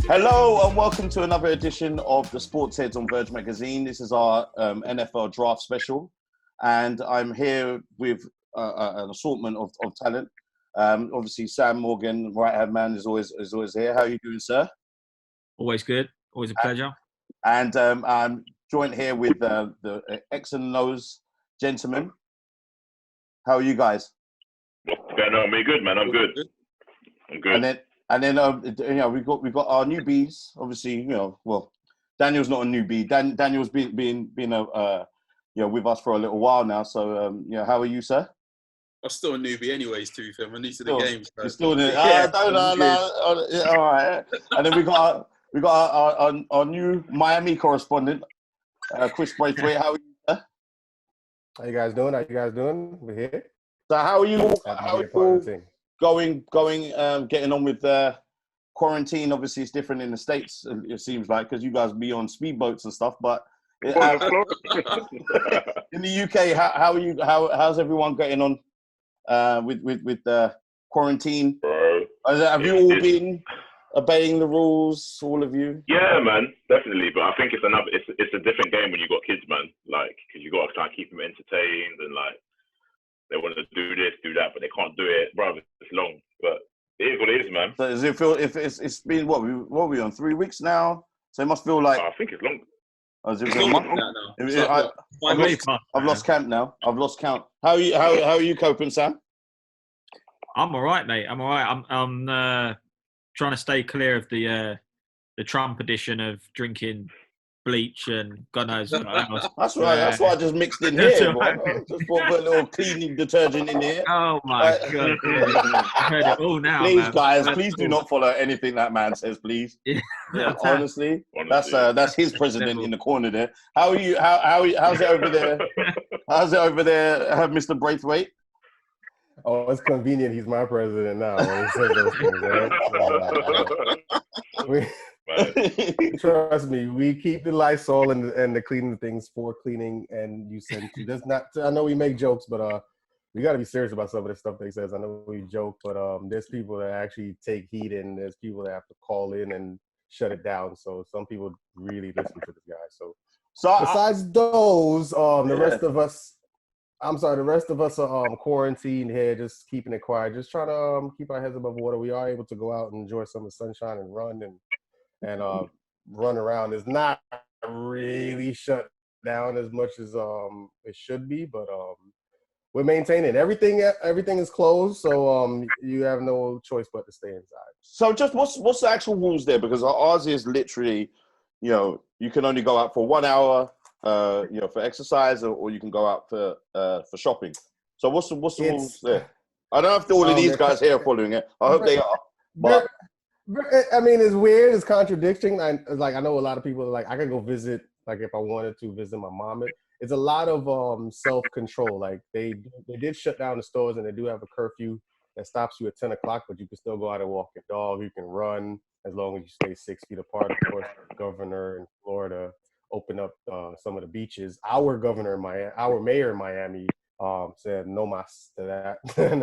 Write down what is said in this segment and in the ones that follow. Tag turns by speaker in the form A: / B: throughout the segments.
A: Hello and welcome to another edition of the SportsHeads on Verge Magazine. This is our NFL draft special, and I'm here with an assortment of talent. Obviously, Sam Morgan, right-hand man, is always here. How are you doing, sir?
B: Always good. Always a pleasure.
A: And I'm joined here with the X and Nose gentlemen. How are you guys?
C: What's going on? Me good, man. I'm good. I'm good.
A: And then we've got our newbies. Obviously, Daniel's not a newbie. Daniel's been with us for a little while now. So how are you, sir?
D: I'm still a newbie, anyways. To be fair, I'm new to the game. So.
A: You're still new. All right. And then we got our new Miami correspondent, Chris Braithwaite. How are you, sir?
E: How you guys doing? We're here.
A: So how are you? Going, getting on with quarantine. Obviously, it's different in the States, it seems like, because you guys be on speedboats and stuff. But in the UK, how are you? How's everyone getting on with the quarantine? Have you all been obeying the rules, all of you?
C: Yeah, man, definitely. But I think it's a different game when you got kids, man. Like, because you got to try and keep them entertained and like. They want to do this, do that, but they can't do it. Bro, it's long. But it is what it is, man.
A: So does it feel, if it's been, what are we on, 3 weeks now? So it must feel like...
C: I think it's long.
A: Is it a month? I've lost count now. I've lost count. How are you coping, Sam?
B: I'm all right, mate. I'm all right. I'm trying to stay clear of the Trump edition of drinking bleach and God knows what else.
A: That's right. That's why I just mixed in here. Just put a little cleaning detergent in here.
B: Oh my God! I've heard it all now.
A: Please,
B: man.
A: guys, please do not follow anything that man says, please.
B: Yeah.
A: Honestly, that's his president in the corner there. How are you? How's it over there? How's it over there, Mr. Braithwaite?
E: Oh, it's convenient. He's my president now. When he says those things, right? Trust me, we keep the Lysol and the cleaning things for cleaning and usage. That's not. I know we make jokes, but we got to be serious about some of the stuff that he says. I know we joke, but there's people that actually take heed, and there's people that have to call in and shut it down. So some people really listen to this guy. So besides those, the rest of us. The rest of us are quarantined here, just keeping it quiet, just trying to keep our heads above water. We are able to go out and enjoy some of the sunshine and run and run around. It's not really shut down as much as it should be, but we're maintaining. Everything is closed, so you have no choice but to stay inside.
A: So just what's the actual rules there? Because ours is literally, you can only go out for 1 hour. For exercise, or you can go out for shopping. So what's the rules there? I don't know if all of these guys here are following it. I hope they are. But
E: I mean, it's weird. It's contradicting. I know a lot of people are like, I could go visit, like if I wanted to visit my mom. It's a lot of self-control. Like they did shut down the stores, and they do have a curfew that stops you at 10 o'clock, but you can still go out and walk your dog. You can run as long as you stay 6 feet apart. Of course, the governor in Florida open up some of the beaches. Our mayor in Miami said no mas to that. We're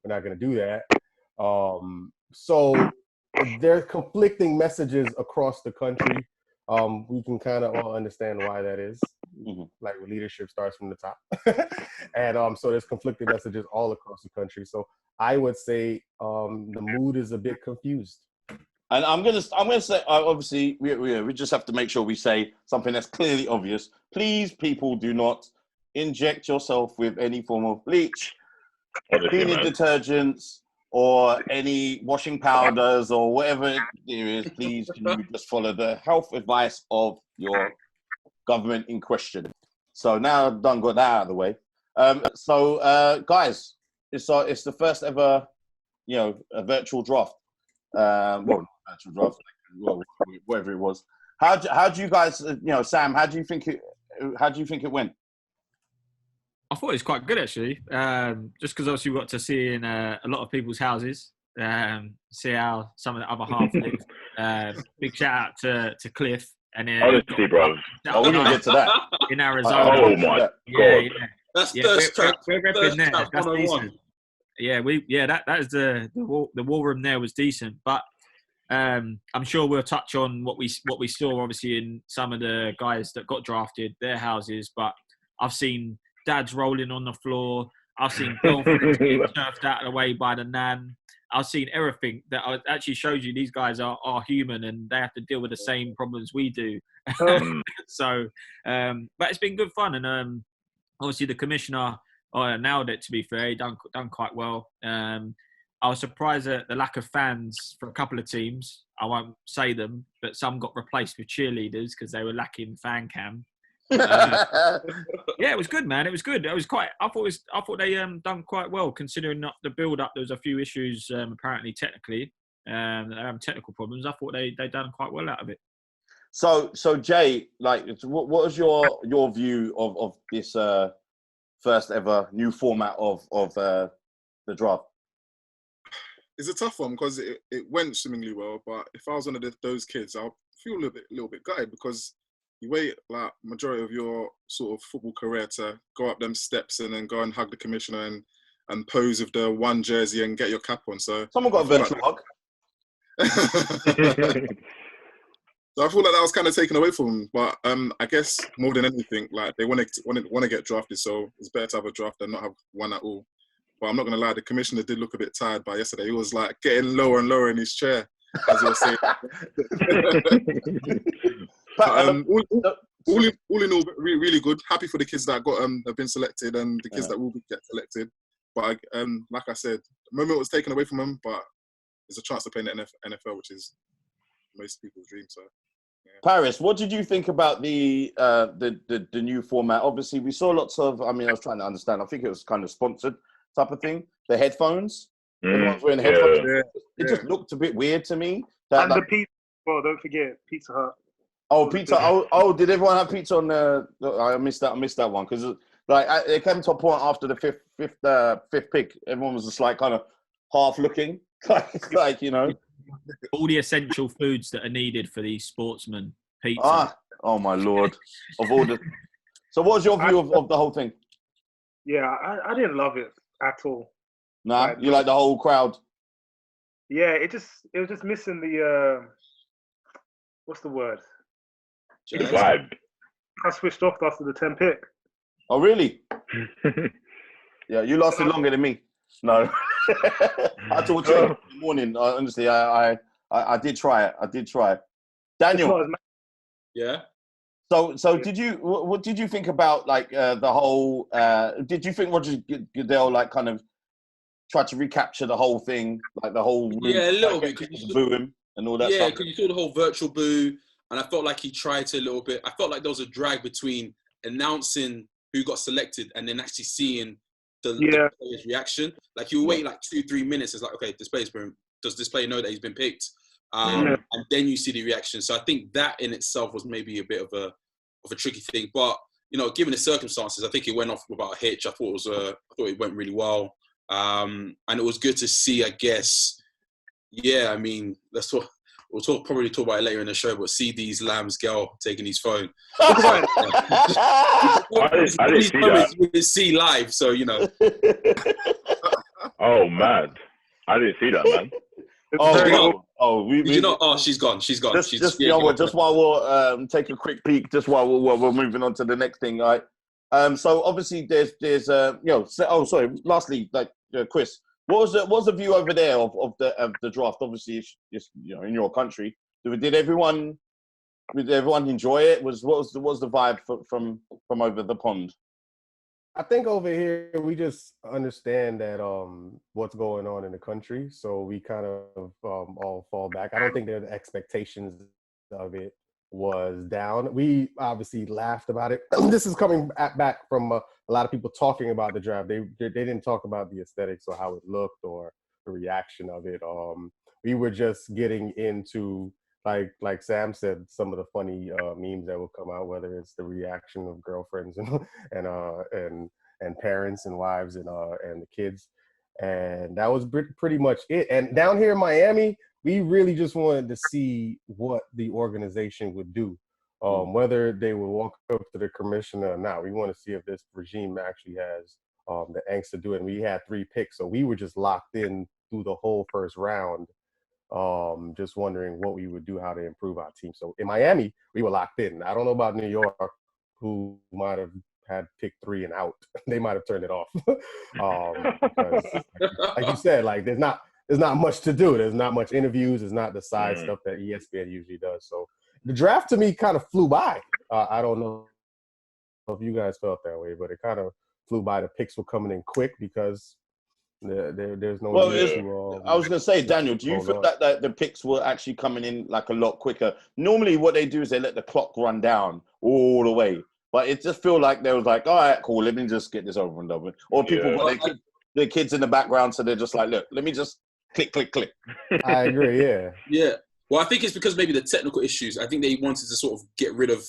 E: not going to do that. So there's conflicting messages across the country. We can kind of all understand why that is. Mm-hmm. Like leadership starts from the top. And so there's conflicting messages all across the country. So I would say the mood is a bit confused.
A: And I'm gonna say, obviously, we just have to make sure we say something that's clearly obvious. Please, people, do not inject yourself with any form of bleach, cleaning detergents, or any washing powders, or whatever it is. Please, can you just follow the health advice of your government in question? So now I've got that out of the way. Guys, it's the first ever, a virtual draft. Virtual draft, whatever it was. How do you guys, Sam? How do you think it went?
B: I thought it was quite good actually. Just because obviously we got to see in a lot of people's houses, see how some of the other half live. Big shout out to Cliff and
C: honestly, bro.
A: We're gonna get to that
B: in Arizona.
C: Oh my God.
B: Yeah.
D: That's thirst trap.
B: We're repping there. That's decent. Yeah, that is the war room there was decent, but I'm sure we'll touch on what we saw obviously in some of the guys that got drafted, their houses. But I've seen dads rolling on the floor. I've seen girlfriends being turfed out of the way by the nan. I've seen everything that actually shows you these guys are human and they have to deal with the same problems we do. So, but it's been good fun, and obviously the commissioner nailed it. To be fair, he done quite well. I was surprised at the lack of fans for a couple of teams. I won't say them, but some got replaced with cheerleaders because they were lacking fan cam. Yeah, it was good, man. It was good. It was quite. I thought they done quite well considering not the build up. There was a few issues apparently technically. They have technical problems. I thought they done quite well out of it.
A: So Jay, like, what was your view of this first ever new format of the draft?
D: It's a tough one because it went swimmingly well, but if I was one of those kids, I'll feel a little bit gutted because you wait like majority of your sort of football career to go up them steps and then go and hug the commissioner and pose with the one jersey and get your cap on. So
A: someone got a virtual hug.
D: So I feel like that was kind of taken away from them. But I guess more than anything, like they want to get drafted, so it's better to have a draft than not have one at all. But I'm not going to lie, the commissioner did look a bit tired by yesterday. He was like getting lower and lower in his chair, as he was saying. All in all, really good. Happy for the kids that got have been selected and the kids that will get selected. But like I said, the moment was taken away from them, but there's a chance to play in the NFL, which is most people's dream. So, yeah.
A: Paris, what did you think about the new format? Obviously, we saw lots of. I mean, I was trying to understand. I think it was kind of sponsored type of thing. The headphones. Everyone's wearing headphones.
F: Yeah.
A: It just looked a bit weird to me.
F: And the pizza. Well, don't forget Pizza Hut.
A: Oh, pizza! Oh, did everyone have pizza on the? I missed that one because like it came to a point after the fifth pick. Everyone was just like kind of half looking, like you know.
B: All the essential foods that are needed for these sportsmen. Pizza.
A: Oh my lord! Of all the. So, what was your view of the whole thing?
F: Yeah, I didn't love it at all.
A: Nah, you like the whole crowd?
F: Yeah, it was just missing the what's the word?
C: The vibe.
F: I switched off after the 10 pick.
A: Oh really? Yeah, you lasted longer than me. No, I told you in the morning. Honestly, I did try it. I did try it. Daniel.
D: Yeah.
A: So did you? What did you think about like the whole? Did you think Roger Goodell like kind of tried to recapture the whole thing, like the whole room,
G: a little bit, because you
A: boo him and all that stuff?
G: Yeah, because you saw the whole virtual boo, and I felt like he tried to a little bit. I felt like there was a drag between announcing who got selected and then actually seeing the player's reaction. Like you were waiting like 2-3 minutes. It's like, okay, does this player know that he's been picked? And then you see the reaction. So I think that in itself was maybe a bit of a tricky thing. But you know, given the circumstances, I think it went off without a hitch. I thought it went really well. And it was good to see, I guess. Yeah, I mean, that's what we'll probably talk about it later in the show. But see these Lamb's girl taking his phone.
C: I didn't see that.
G: We didn't see live, so you know.
C: Oh man, I didn't see that, man.
G: She's gone. She's gone.
A: Just while we'll take a quick peek, just while we're moving on to the next thing, right? So obviously there's lastly, like Chris, what was the view over there of the draft? Obviously, it's in your country. Did everyone enjoy it? What was the vibe from over the pond?
E: I think over here we just understand that what's going on in the country, so we kind of all fall back. I don't think the expectations of it was down. We obviously laughed about it. This is coming back from a lot of people talking about the draft. They didn't talk about the aesthetics or how it looked or the reaction of it. We were just getting into, like Sam said, some of the funny memes that will come out, whether it's the reaction of girlfriends and parents and wives and the kids, and that was pretty much it. And down here in Miami, we really just wanted to see what the organization would do, whether they would walk up to the commissioner or not. We want to see if this regime actually has the angst to do it. And we had 3 picks, so we were just locked in through the whole first round, just wondering what we would do, how to improve our team. So in Miami, we were locked in. I don't know about New York, who might have had pick 3 and out. They might have turned it off. Because, like you said, like there's not much to do. There's not much interviews. There's not the side stuff that ESPN usually does. So the draft to me kind of flew by. I don't know if you guys felt that way, but it kind of flew by. The picks were coming in quick because there's no need to.
A: I was going to say, Daniel, do you feel that the picks were actually coming in like a lot quicker? Normally, what they do is they let the clock run down all the way, but it just feel like they was like, all right, cool, let me just get this over and done with. Or people got their kids in the background, so they're just like, look, let me just click, click, click.
E: I agree. Yeah.
G: Yeah. Well, I think it's because maybe the technical issues. I think they wanted to sort of get rid of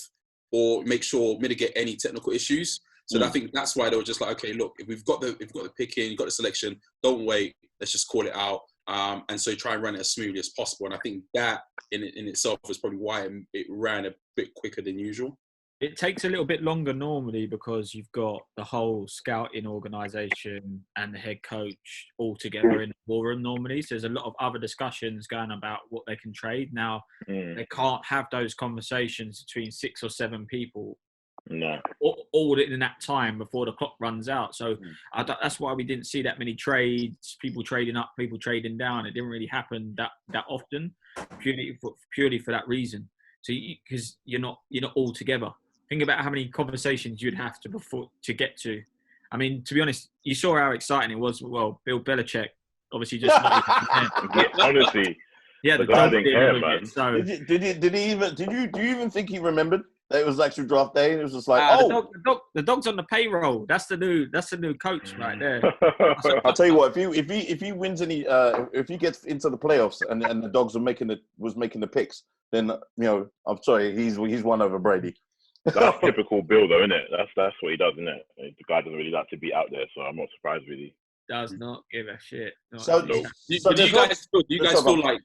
G: or mitigate any technical issues. So I think that's why they were just like, okay, look, if we've got the pick in, you've got the selection, don't wait, let's just call it out. And so try and run it as smoothly as possible. And I think that in itself is probably why it ran a bit quicker than usual.
B: It takes a little bit longer normally because you've got the whole scouting organisation and the head coach all together in the war room normally. So there's a lot of other discussions going about what they can trade. Now, they can't have those conversations between 6 or 7 people all in that time before the clock runs out. So that's why we didn't see that many trades, people trading up, people trading down. It didn't really happen that often, purely for that reason. So because you're not all together. Think about how many conversations you'd have to get to. I mean, to be honest, you saw how exciting it was. Well, Bill Belichick, obviously, just
C: honestly,
B: yeah,
C: the guy didn't care, man.
B: So
A: Do you even think he remembered that it was actually draft day? And it was just like,
B: the dog's on the payroll. That's the new coach right there.
A: I'll tell you what, if he wins any, if he gets into the playoffs and the dogs was making the picks, then I'm sorry, he's won over Brady.
C: That's typical Bill, though, isn't it? That's what he does, isn't it? The guy doesn't really like to be out there, so I'm not surprised, really.
B: Does not give a shit.
G: Do you guys feel like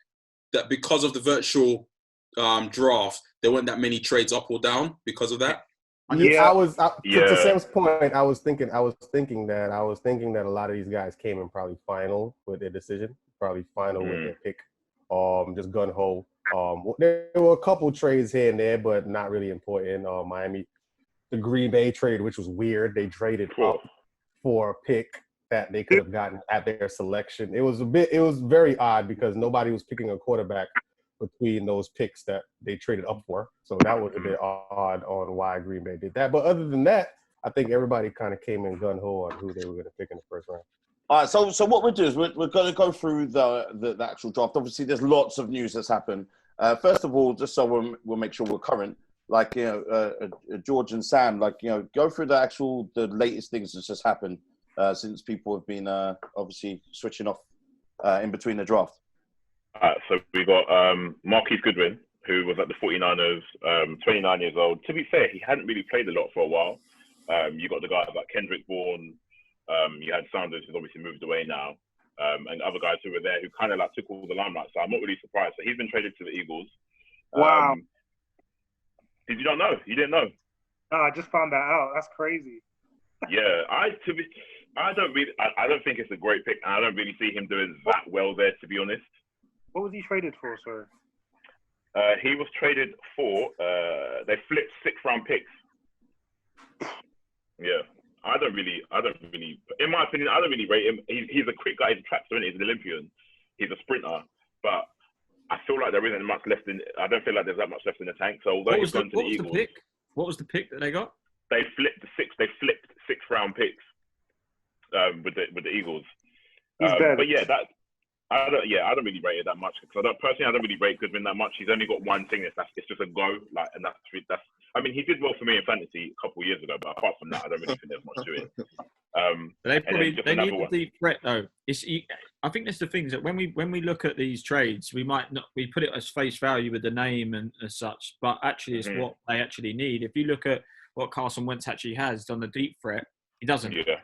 G: that because of the virtual draft, there weren't that many trades up or down because of that?
E: Yeah, to Sam's point, I was thinking that a lot of these guys came in probably final with their decision, probably final with their pick, just gun ho. There were a couple trades here and there, but not really important. Miami, the Green Bay trade, which was weird. They traded up for a pick that they could have gotten at their selection. It was very odd because nobody was picking a quarterback between those picks that they traded up for. So that was a bit odd on why Green Bay did that. But other than that, I think everybody kind of came in gun ho on who they were going to pick in the first round.
A: All right, so what we'll do is we're going to go through the actual draft. Obviously, there's lots of news that's happened. First of all, just so we'll make sure we're current, like, George and Sam, like, go through the latest things that's just happened since people have been obviously switching off in between the draft.
C: So we got Marquise Goodwin, who was at the 49ers, 29 years old. To be fair, he hadn't really played a lot for a while. You got the guys like Kendrick Bourne. You had Sanders, who's obviously moved away now. And other guys who were there who kind of like took all the limelight. So I'm not really surprised. So he's been traded to the Eagles.
F: Wow.
C: Did you not know? You didn't know?
F: No, I just found that out. That's crazy.
C: Yeah, I don't think it's a great pick, and I don't really see him doing that well there, to be honest.
F: What was he traded for, sir?
C: He was traded for, they flipped 6th-round picks. Yeah. I don't really, in my opinion, I don't really rate him. He's a quick guy, he's a track sprint, he's an Olympian, he's a sprinter, but I feel like there isn't much left I don't feel like there's that much left in the tank. So although he's gone to the Eagles.
B: What was the pick that they got?
C: They flipped 6th-round picks with the Eagles. But yeah, I don't really rate it that much because I don't really rate Goodwin that much. He's only got one thing. It's just a go, and that's. I mean, he did well for me in fantasy a couple of years ago, but apart from that, I don't really think there's much to it.
B: They need a deep threat though. I think that's the things that when we look at these trades, we put it as face value with the name and as such, but actually it's what they actually need. If you look at what Carson Wentz actually has on the deep threat, he doesn't.
C: Yeah.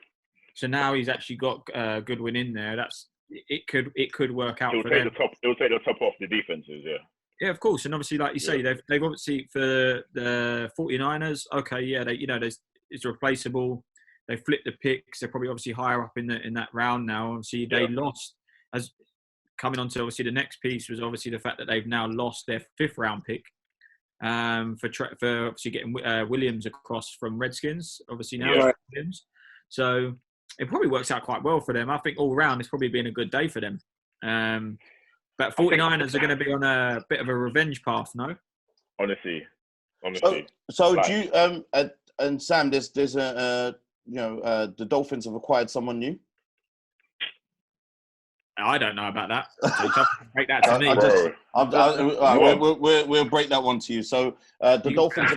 B: So now he's actually got Goodwin in there. It could work out for them.
C: It will take the top off the defenses, yeah.
B: Yeah, of course. And obviously, like you say, they've obviously for the 49ers, okay, yeah, it's replaceable. they flipped the picks. They're probably obviously higher up in that round now. Obviously, they lost. As coming on to obviously the next piece was obviously the fact that they've now lost their 5th round pick for obviously getting Williams across from Redskins. Obviously now Williams, so it probably works out quite well for them. I think all round it's probably been a good day for them. But 49ers are going to be on a bit of a revenge path, no?
C: Honestly.
A: So do you and Sam, there's a the Dolphins have acquired someone new.
B: I don't know about that. So break that to me.
A: We'll break that one to you. So the Dolphins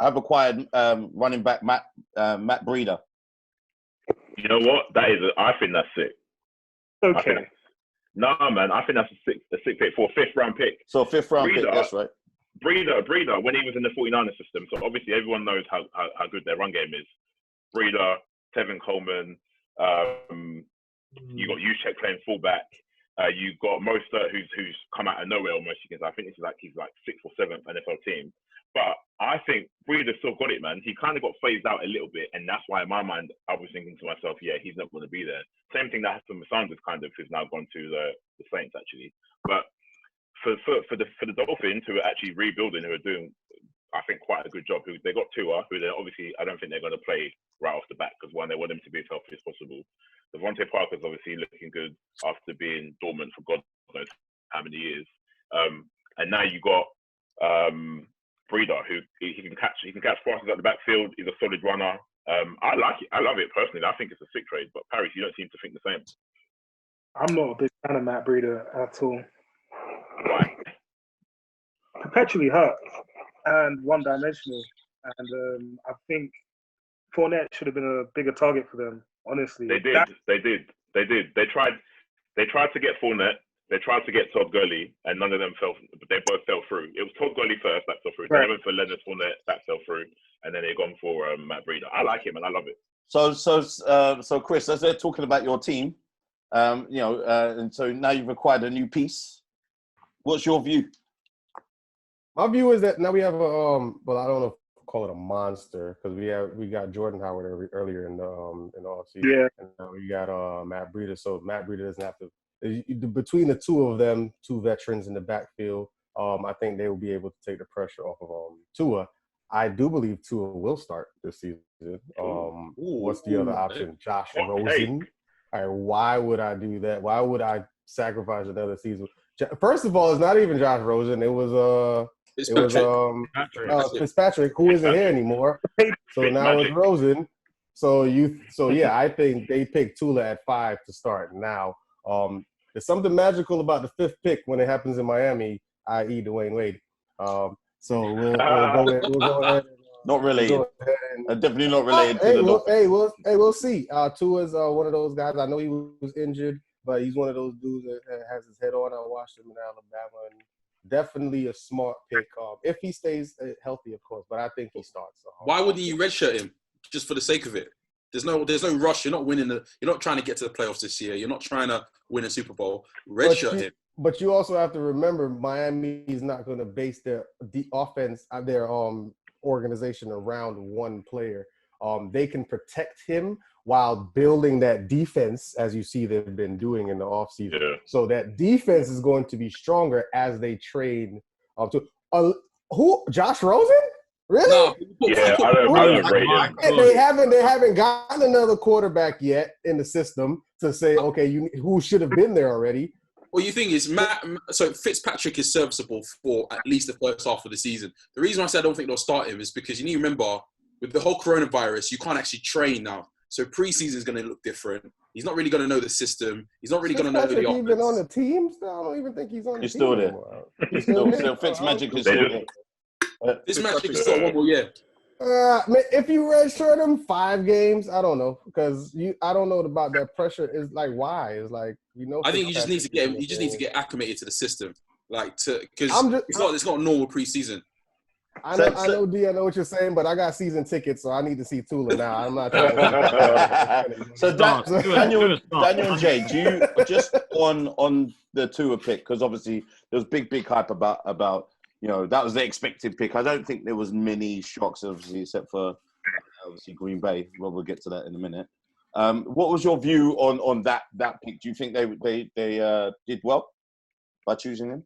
A: have acquired running back Matt Breida.
C: You know what? I think that's sick.
F: Okay.
C: No, man. I think that's a sick pick for a 5th round pick.
A: So a 5th round pick, that's right.
C: Breida, when he was in the 49ers system, so obviously everyone knows how good their run game is. Breida, Tevin Coleman, you got Juszczyk playing fullback. You got Mostert, who's come out of nowhere almost. I think he's like 6th or 7th NFL team. But I think Breida still got it, man. He kind of got phased out a little bit, and that's why in my mind I was thinking to myself, yeah, he's not going to be there. Same thing that happened with Sanders, kind of, who's now gone to the Saints actually. But for the Dolphins, who are actually rebuilding, who are doing, I think, quite a good job. They got Tua, who they obviously, I don't think they're going to play right off the bat because one, they want him to be as healthy as possible. Devontae Parker's obviously looking good after being dormant for God knows how many years. And now you got Breida, who he can catch passes at the backfield. He's a solid runner. I like it. I love it personally. I think it's a sick trade. But Paris, you don't seem to think the same.
F: I'm not a big fan of Matt Breida at all.
C: Why?
F: Perpetually hurt and one-dimensional. And I think Fournette should have been a bigger target for them. Honestly,
C: They did. They tried to get Fournette. They tried to get Todd Gurley, and none of them fell. They both fell through. It was Todd Gurley first, that fell through. Then they went for Leonard Fournette, that fell through, and then they gone for Matt Breida. I like him, and I love it.
A: So Chris, as they're talking about your team, and so now you've acquired a new piece. What's your view?
E: My view is that now we have I don't know if call it a monster because we got Jordan Howard earlier in the offseason.
F: Yeah.
E: And now we got Matt Breida. So Matt Breida doesn't have to. Between the two of them, two veterans in the backfield, I think they will be able to take the pressure off of Tua. I do believe Tua will start this season. What's the other option? Josh Rosen. All right, why would I do that? Why would I sacrifice another season? First of all, it's not even Josh Rosen. It was Fitzpatrick, who isn't here anymore. So now it's Rosen. So yeah, I think they picked Tua at 5 to start. Now, there's something magical about the 5th pick when it happens in Miami, i.e. Dwayne Wade. So we'll go ahead.
A: Not related. Definitely not related.
E: We'll see. Tua's one of those guys. I know he was injured, but he's one of those dudes that has his head on. I watched him in Alabama, and definitely a smart pick. If he stays healthy, of course, but I think he starts.
G: Why wouldn't you redshirt him just for the sake of it? There's no rush. You're not winning you're not trying to get to the playoffs this year. You're not trying to win a Super Bowl. Redshirt him.
E: But you also have to remember, Miami is not going to base their offense, their organization around one player. They can protect him while building that defense, as you see they've been doing in the offseason. Yeah. So that defense is going to be stronger as they trade. Josh Rosen? Really?
C: No, yeah, I don't rate him.
E: They haven't gotten another quarterback yet in the system to say, okay, who should have been there already.
G: Well, you think is so Fitzpatrick is serviceable for at least the first half of the season. The reason why I say I don't think they'll start him is because you need to remember, with the whole coronavirus, you can't actually train now. So preseason is going to look different. He's not really going to know the system. He's not really going to know the offense.
E: Even on the team still? I don't even think he's on the team.
A: He's still there. He's still there. Fitzmagic is still there.
G: Fitzmagic is still 1 more year.
E: If you redshirt him 5 games, I don't know, because I don't know about that pressure. Is like why? It's like
G: I think you just need to get him. You just need to get acclimated to the system, because it's not normal preseason.
E: I know, D. I know what you're saying, but I got season tickets, so I need to see Tula now. I'm not trying to.
A: So Daniel and Jay, do you just on the Tua pick, because obviously there was big hype about that was the expected pick. I don't think there was many shocks, obviously, except for obviously Green Bay. Well, we'll get to that in a minute. What was your view on that pick? Do you think they did well by choosing him?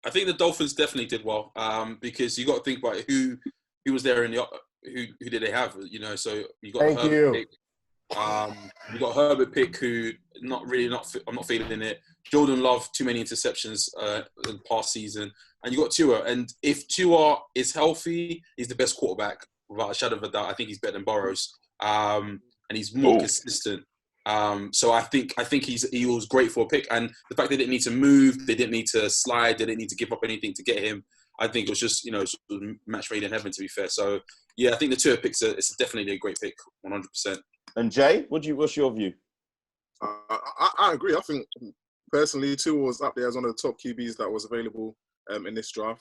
G: I think the Dolphins definitely did well because you got to think about who was there in the who did they have? You know, so you got Herbert pick. You got Herbert pick, who I'm not feeling it. Jordan Love, too many interceptions in the past season, and you got Tua. And if Tua is healthy, he's the best quarterback without a shadow of a doubt. I think he's better than Burrows, and he's more consistent. So I think he was great for a pick, and the fact they didn't need to move, they didn't need to slide, they didn't need to give up anything to get him. I think it was just sort of match made in heaven, to be fair. So yeah, I think the Tua picks it's definitely a great pick, 100%.
A: And Jay, what's your view?
D: I agree. I think personally, Tua was up there as one of the top QBs that was available in this draft.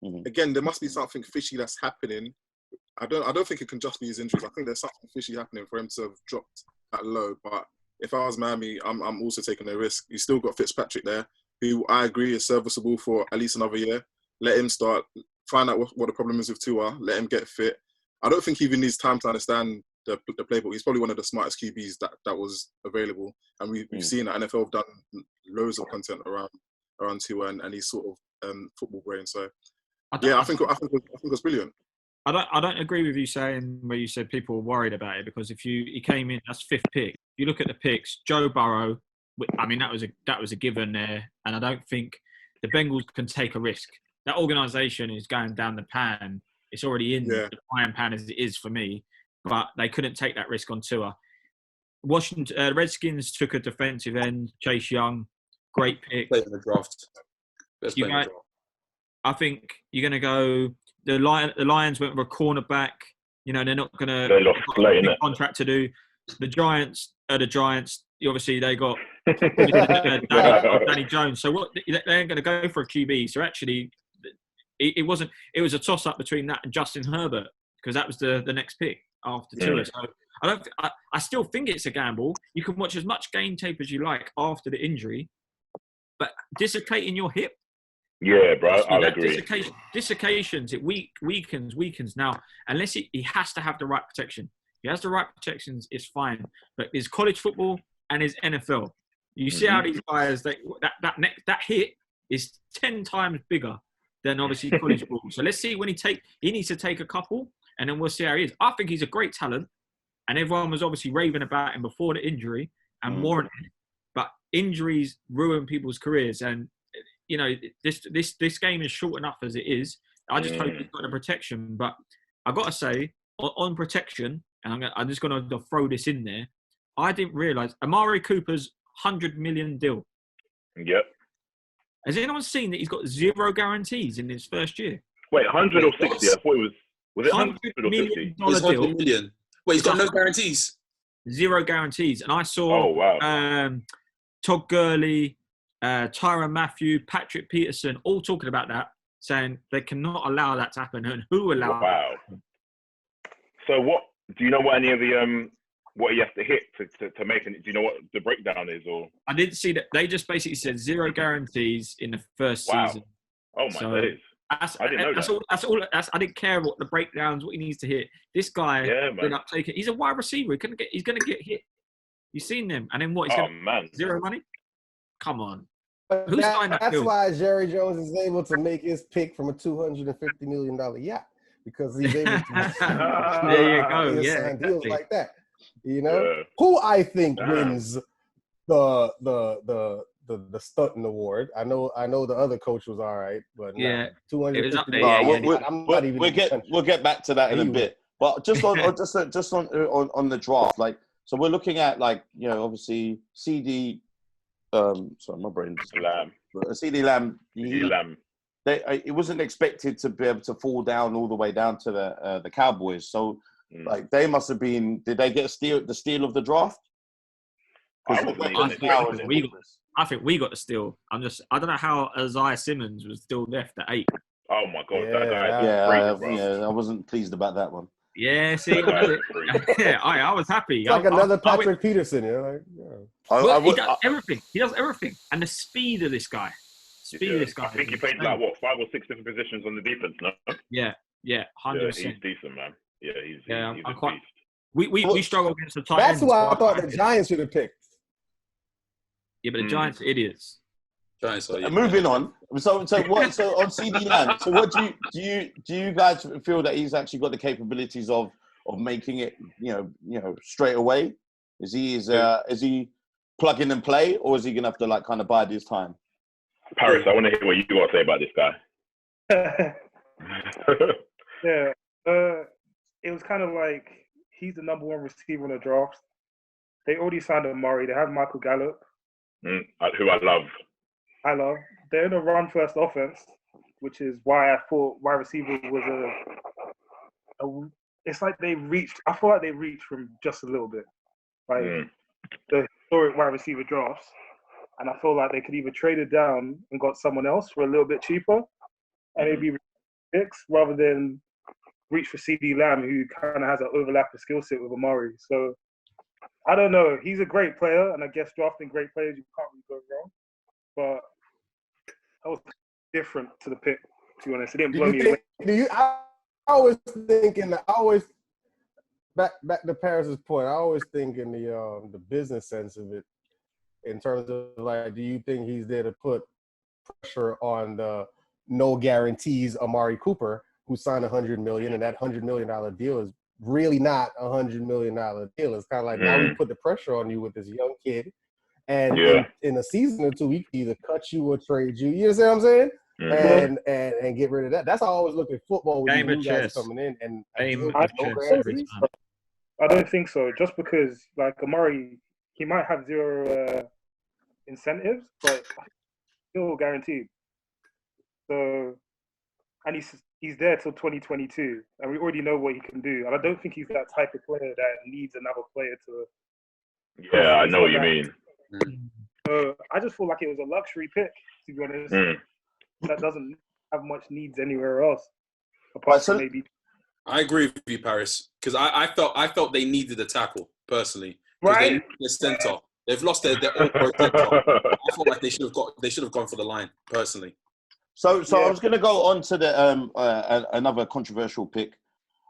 D: Mm-hmm. Again, there must be something fishy that's happening. I don't think it can just be his injuries. I think there's something fishy happening for him to have dropped that low. But if I was Miami, I'm also taking a risk. You still got Fitzpatrick there, who I agree is serviceable for at least another year. Let him start, find out what the problem is with Tua, let him get fit. I don't think he even needs time to understand the playbook. He's probably one of the smartest QBs that was available. And we've seen that NFL have done loads of content around Tua and he's sort of football brain. So I think it was brilliant.
B: I don't agree with you saying where you said people were worried about it, because he came in as 5th pick. If you look at the picks, Joe Burrow, I mean that was a given there, and I don't think the Bengals can take a risk. That organisation is going down the pan. It's already in the frying pan as it is for me, but they couldn't take that risk on Tua. Washington Redskins took a defensive end, Chase Young, great pick.
G: Played in the draft. Best player in the draft.
B: I think you're going to go. The Lions went with a cornerback. They're not going to.
C: They lost late, innit?
B: Contract to do. The Giants are the Giants. Obviously, they got Danny Jones. So what? They ain't going to go for a QB. So actually, it wasn't. It was a toss up between that and Justin Herbert, because that was the next pick after Tua. So I still think it's a gamble. You can watch as much game tape as you like after the injury, but dislocating your hip.
C: Yeah, bro, I agree.
B: Dislocations, it weakens. Now, unless he has to have the right protection. If he has the right protections, it's fine. But it's college football and it's NFL. You see how these guys, that hit is 10 times bigger than obviously college football. So let's see when he needs to take a couple, and then we'll see how he is. I think he's a great talent, and everyone was obviously raving about him before the injury and warranted it. But injuries ruin people's careers, and this game is short enough as it is. I just hope he's got the protection. But I got to say, on protection, and I'm just going to throw this in there, I didn't realise Amari Cooper's $100 million deal.
C: Yep.
B: Has anyone seen that he's got 0 guarantees in his first year?
C: Wait, 100 or 60? I thought it was it 100 or 50?
B: $100 deal.
G: Million. Wait, he's got no guarantees?
B: 0 guarantees. And I saw Todd Gurley, Tyrann Mathieu, Patrick Peterson, all talking about that, saying they cannot allow that to happen, and who allowed that to happen.
C: So what, do you know what any of the, what he has to hit to make it? Do you know what the breakdown is? Or
B: I didn't see that. They just basically said 0 guarantees in the first season.
C: Oh my days. I didn't know that.
B: That's all. I didn't care what the breakdowns, what he needs to hit. This guy, he's a wide receiver. He's going to get hit. You've seen them. And then what? He's 0 money? Come on.
E: That's why Jerry Jones is able to make his pick from a $250 million yacht, because he's able to
B: there you go. Yeah,
E: deals like that. Who I think wins the Stunting Award. I know the other coach was all right, but $250 million.
A: We'll get back to that in a bit. But just on the draft, like, so we're looking at, like, obviously CD. Sorry, my brain's
C: Lamb.
A: CD Lamb. It wasn't expected to be able to fall down all the way down to the Cowboys. So, like, they must have been. Did they get the steal of the draft?
B: I think we got the steal. I don't know how Isaiah Simmons was still left at 8.
C: Oh my god, that guy!
A: I wasn't pleased about that one.
B: Yeah, see, I was happy.
E: It's like another Patrick Peterson.
B: He does everything. He does everything, and the speed of this guy.
C: I think he played like 5 or 6 different positions on the defense. No.
B: Yeah, 100%.
C: He's decent, man. Yeah, he's
B: I'm
C: a
B: quite.
C: beast.
B: We struggle against the tight
E: That's
B: ends.
E: why I
B: so
E: thought the Giants should have picked.
B: Yeah, but the Giants are idiots.
G: Giants are, yeah.
A: Moving on. So what? So on CD Lamb. So what do you guys feel that he's actually got the capabilities of making it? You know, straight away. Is he plug in and play, or is he gonna have to like kind of bide his time?
C: Paris, I want to hear what you got to say about this guy.
F: Yeah, it was kind of like he's the number one receiver in the draft. They already signed Amari. They have Michael Gallup,
C: who I love.
F: They're in a run-first offense, which is why I thought wide receiver was it's like they reached. I feel like they reached from just a little bit, like the historic wide receiver drafts, and I feel like they could either trade it down and got someone else for a little bit cheaper, and maybe picks rather than reach for CD Lamb, who kind of has an overlapping skill set with Amari. So I don't know. He's a great player, and I guess drafting great players, you can't really go wrong. But that was different to the pick, to be honest. It didn't blow me away.
E: I always think back to Paris's point, I always think in the business sense of it, in terms of like, do you think he's there to put pressure on the no guarantees Amari Cooper, who signed $100 million, and that $100 million deal is really not a $100 million deal. It's kind of like now we put the pressure on you with this young kid, and in a season or two, we can either cut you or trade you. You know what I'm saying? And get rid of that. That's how I always look at football with
B: Game
E: these
B: of
E: new guys
B: chess.
E: coming in. And
F: I don't think so. Just because like Amari, he might have zero incentives, but still guaranteed. So, and he's there till 2022, and we already know what he can do. And I don't think he's that type of player that needs another player to.
C: Yeah, I know what you mean.
F: So I just feel like it was a luxury pick, to be honest. That doesn't have much needs anywhere else, apart from maybe. I
G: agree with you, Paris, because I felt they needed a tackle personally.
F: Right.
G: They need a center. They've lost their all-pro center. I felt like they should have gone for the line personally.
A: So I was going to go on to the another controversial pick.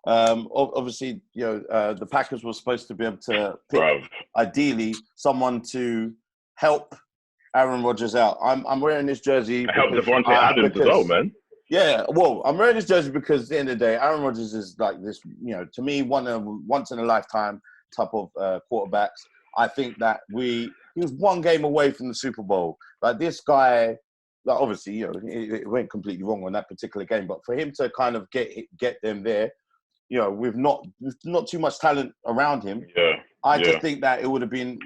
A: Obviously, the Packers were supposed to be able to pick, ideally, someone to help Aaron Rodgers out. I'm wearing this jersey.
C: Help Devontae Adams as well, man.
A: Yeah, well, I'm wearing this jersey because at the end of the day, Aaron Rodgers is like this, to me, once in a lifetime type of quarterbacks. I think that he was one game away from the Super Bowl. Like this guy, like obviously, it went completely wrong on that particular game, but for him to kind of get them there, with not too much talent around him, I just think that it would have been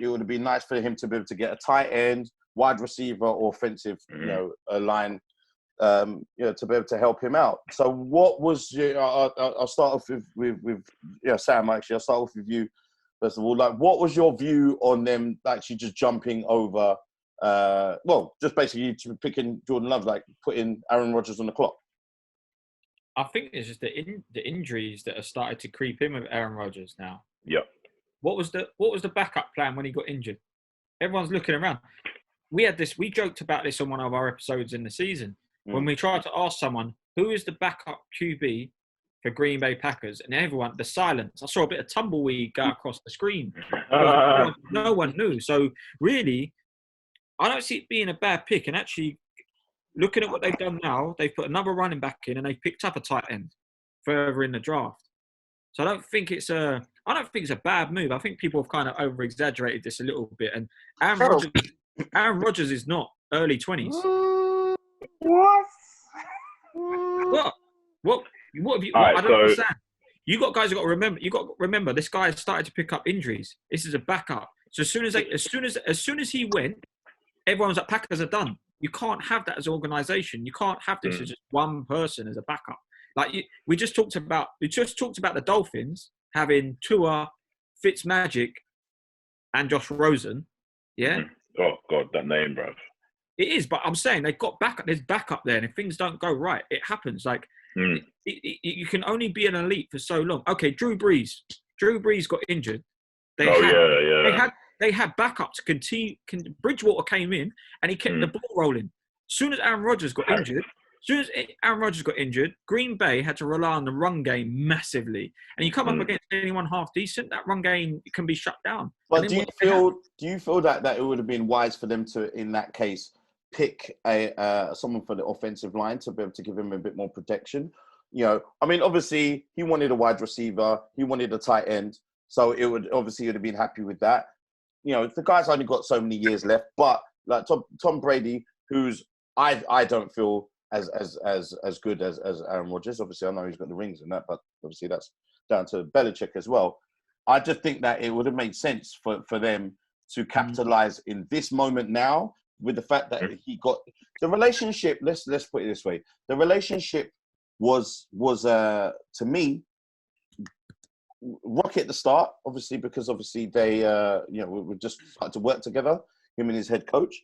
A: nice for him to be able to get a tight end, wide receiver, or offensive, a line, to be able to help him out. So, what was I'll start off with Sam. Actually, I'll start off with you first of all. Like, what was your view on them actually just jumping over? Just basically picking Jordan Love, like putting Aaron Rodgers on the clock.
B: I think it's just the injuries that have started to creep in with Aaron Rodgers now.
C: Yeah.
B: What was the backup plan when he got injured? Everyone's looking around. We joked about this on one of our episodes in the season when we tried to ask someone who is the backup QB for Green Bay Packers, and everyone, the silence. I saw a bit of tumbleweed go across the screen. No one knew. So really, I don't see it being a bad pick. And actually, looking at what they've done now, they've put another running back in and they've picked up a tight end further in the draft. So I don't think it's a bad move. I think people have kind of over-exaggerated this a little bit. And Aaron Rodgers is not early 20s. What? What have you? I don't understand. You got to remember. This guy started to pick up injuries. This is a backup. So as soon as he went, everyone was like, Packers are done. You can't have that as an organization. You can't have this as just one person as a backup. Like we just talked about the Dolphins having Tua, Fitzmagic, and Josh Rosen. Yeah.
C: Oh God, that name, bro.
B: It is, but I'm saying they've got backup. There's backup there, and if things don't go right, it happens. Like you can only be an elite for so long. Okay, Drew Brees got injured. They had backup to continue. Bridgewater came in and he kept the ball rolling. As soon as Aaron Rodgers got injured, soon as Aaron Rodgers got injured, Green Bay had to rely on the run game massively. And you come up against anyone half decent, that run game can be shut down.
A: But do you feel that it would have been wise for them to, in that case, pick someone for the offensive line to be able to give him a bit more protection? You know, I mean, obviously he wanted a wide receiver, he wanted a tight end, so it would have been happy with that. You know, the guy's only got so many years left, but like Tom Brady, who's I don't feel as good as Aaron Rodgers. Obviously, I know he's got the rings and that, but obviously that's down to Belichick as well. I just think that it would have made sense for them to capitalize in this moment now with the fact that he got the relationship. Let's put it this way: the relationship was to me rocky at the start, obviously because they we just started to work together, him and his head coach.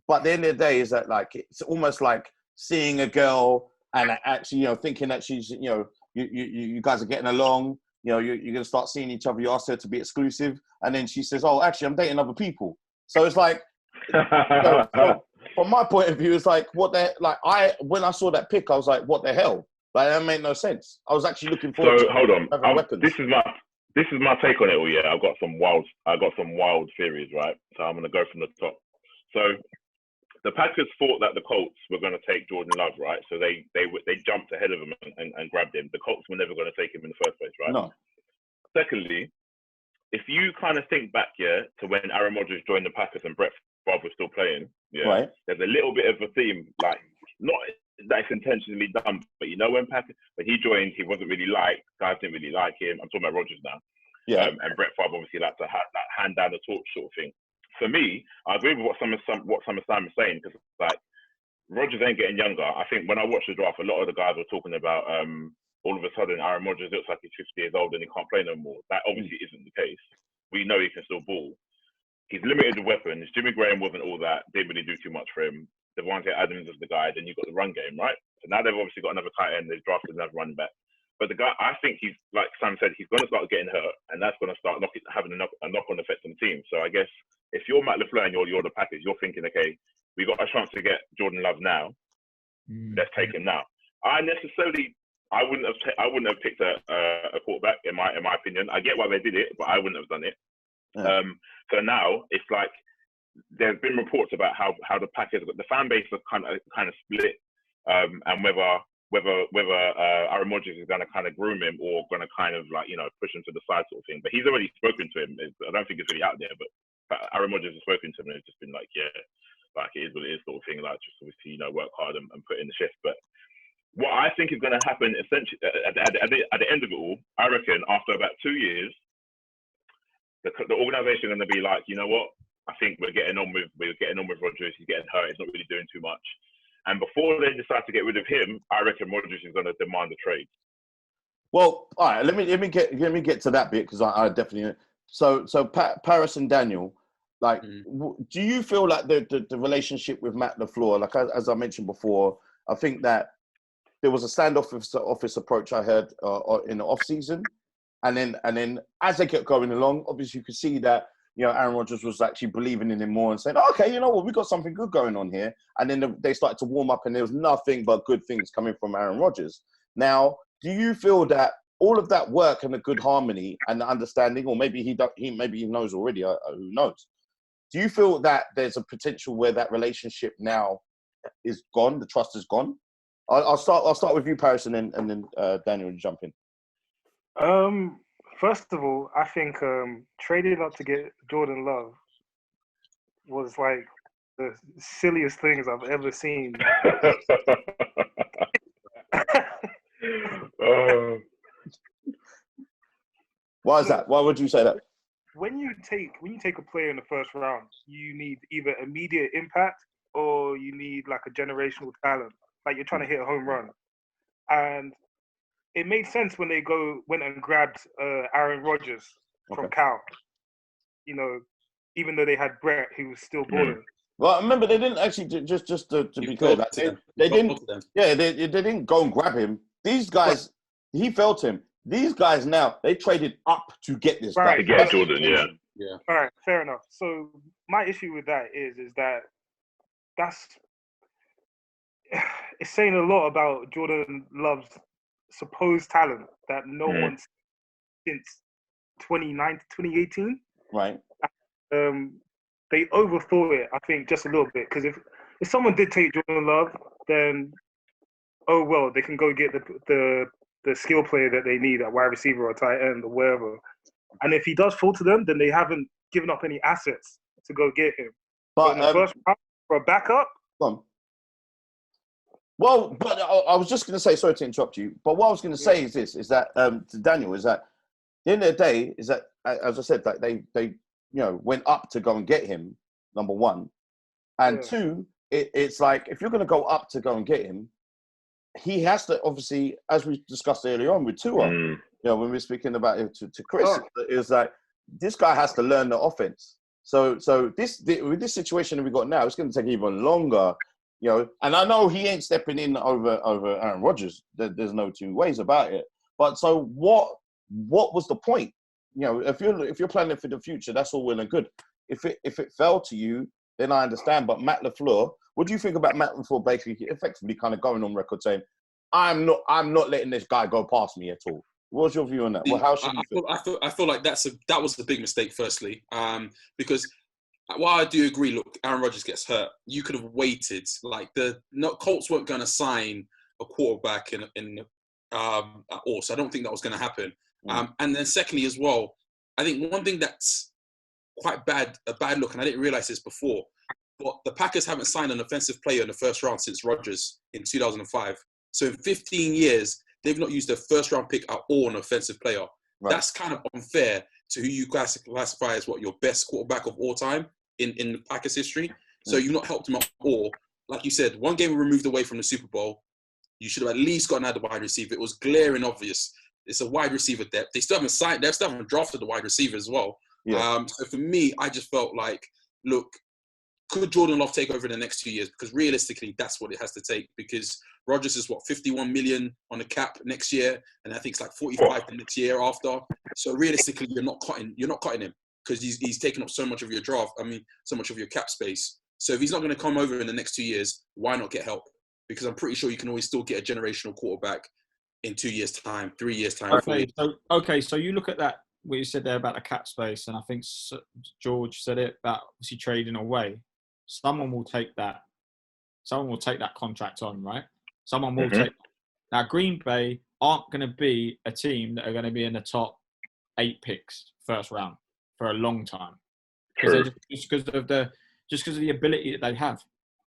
A: But at the end of the day, is that like it's almost like seeing a girl and actually thinking that she's you guys are getting along. You're going to start seeing each other. You ask her to be exclusive, and then she says, "Oh, actually, I'm dating other people." So it's like, from my point of view, it's like when I saw that pic, I was like, "What the hell?" Like that made no sense. I was actually looking forward.
C: So hold on,
A: weapons.
C: This is my take on it all. Yeah, I got some wild theories, right? So I'm going to go from the top. So the Packers thought that the Colts were going to take Jordan Love, right? So they jumped ahead of him and grabbed him. The Colts were never going to take him in the first place, right?
A: No. Secondly,
C: if you kind of think back, to when Aaron Rodgers joined the Packers and Brett Favre was still playing,
A: right.
C: There's a little bit of a theme, like not that it's intentionally done, but when he joined, he wasn't really liked. Guys didn't really like him. I'm talking about Rodgers now.
A: Yeah.
C: And Brett Favre obviously liked to hand down the torch sort of thing. For me, I agree with what Summer Sam is saying, because like Rodgers ain't getting younger. I think when I watched the draft, a lot of the guys were talking about all of a sudden Aaron Rodgers looks like he's 50 years old and he can't play no more. That obviously isn't the case. We know he can still ball. He's limited with weapons. Jimmy Graham wasn't all that. Didn't really do too much for him. Devontae Adams is the guy. Then you've got the run game, right? So now they've obviously got another tight end. They've drafted another running back. But the guy, I think he's, like Sam said, he's going to start getting hurt, and that's going to start having a knock-on effect on the team. So I guess if you're Matt LaFleur and you're the Packers, you're thinking, okay, we got a chance to get Jordan Love now. Let's take him now. I wouldn't have picked a quarterback in my opinion. I get why they did it, but I wouldn't have done it. Yeah. So now it's like there's been reports about how the Packers, the fan base is kind of split, and whether Aaron Rodgers is going to kind of groom him or going to kind of push him to the side sort of thing. But he's already spoken to him. I don't think it's really out there, but Aaron Rodgers has spoken to him and it's just been like, yeah, like it is what it is sort of thing. Like just obviously work hard and put in the shift. But what I think is going to happen essentially at the end of it all, I reckon after about 2 years, the organisation is going to be like, you know what? I think we're getting on with Rodgers. He's getting hurt. He's not really doing too much. And before they decide to get rid of him, I reckon Rodgers is going to demand a trade.
A: Well, all right. Let me get to that bit because I definitely. So Paris and Daniel, like, do you feel like the relationship with Matt LaFleur, like as I mentioned before, I think that there was a standoffish approach I heard in the off season, and then as they kept going along, obviously you could see that Aaron Rodgers was actually believing in him more and saying, okay, you know what, we got something good going on here. And then they started to warm up and there was nothing but good things coming from Aaron Rodgers. Now, do you feel that all of that work and the good harmony and the understanding, or maybe he knows already, who knows? Do you feel that there's a potential where that relationship now is gone, the trust is gone? I'll start with you, Paris, and then Daniel will jump in.
F: First of all, I think trading up to get Jordan Love was like the silliest things I've ever seen.
A: Why is that? Why would you say that?
F: When you take a player in the first round, you need either immediate impact or you need like a generational talent. Like you're trying to hit a home run. And it made sense when they went and grabbed Aaron Rodgers from Cal. Even though they had Brett, who was still balling.
A: Well, remember they didn't actually just to be clear. They didn't. Yeah, they didn't go and grab him. These guys, he felt him. These guys now they traded up to get this guy.
C: To get Jordan, yeah.
F: All right, fair enough. So my issue with that is that it's saying a lot about Jordan Love's supposed talent that no one's since 2018.
A: Right.
F: They overthought it, I think, just a little bit. Because if someone did take Jordan Love, then they can go get the skill player that they need at wide receiver or tight end or wherever. And if he does fall to them, then they haven't given up any assets to go get him. But in the first round for a backup.
A: Well, but I was just going to say, sorry to interrupt you, but what I was going to say is this: is that to Daniel, is that at the end of the day, is that as I said, that they went up to go and get him, number one, and two, it's like if you're going to go up to go and get him, he has to obviously, as we discussed earlier on with Tua, when we were speaking about it to Chris, is that this guy has to learn the offense. So with this situation that we got now, it's going to take even longer. And I know he ain't stepping in over Aaron Rodgers. There's no two ways about it. But so what was the point? If you're planning for the future, that's all well and good. If it fell to you, then I understand. But Matt LaFleur, what do you think about Matt LaFleur basically effectively kind of going on record saying, I'm not letting this guy go past me at all? What's your view on that? Well, how should you feel?
G: I feel like that was the big mistake. Firstly, because while I do agree, look, Aaron Rodgers gets hurt. You could have waited. Like Colts weren't going to sign a quarterback at all, so I don't think that was going to happen. And then secondly, as well, I think one thing that's quite a bad look, and I didn't realize this before, but the Packers haven't signed an offensive player in the first round since Rodgers in 2005. So in 15 years, they've not used their first round pick at all on an offensive player. Right. That's kind of unfair to who you classify as your best quarterback of all time in the Packers history. So you've not helped him at all. Like you said, one game removed away from the Super Bowl. You should have at least got another wide receiver. It was glaring obvious. It's a wide receiver depth. They still haven't drafted the wide receiver as well. Yeah. So for me, I just felt like, look, could Jordan Love take over in the next 2 years? Because realistically, that's what it has to take. Because Rodgers is 51 million on the cap next year, and I think it's like 45 the next year after. So realistically, you're not cutting him because he's taken up so much of your so much of your cap space. So if he's not going to come over in the next 2 years, why not get help? Because I'm pretty sure you can always still get a generational quarterback in 2 years' time, 3 years' time.
B: So you look at that, what you said there about the cap space, and I think George said it about obviously trading away. Someone will take that contract on, right? Someone will take. Now, Green Bay aren't going to be a team that are going to be in the top 8 picks first round for a long time, just because of the ability that they have.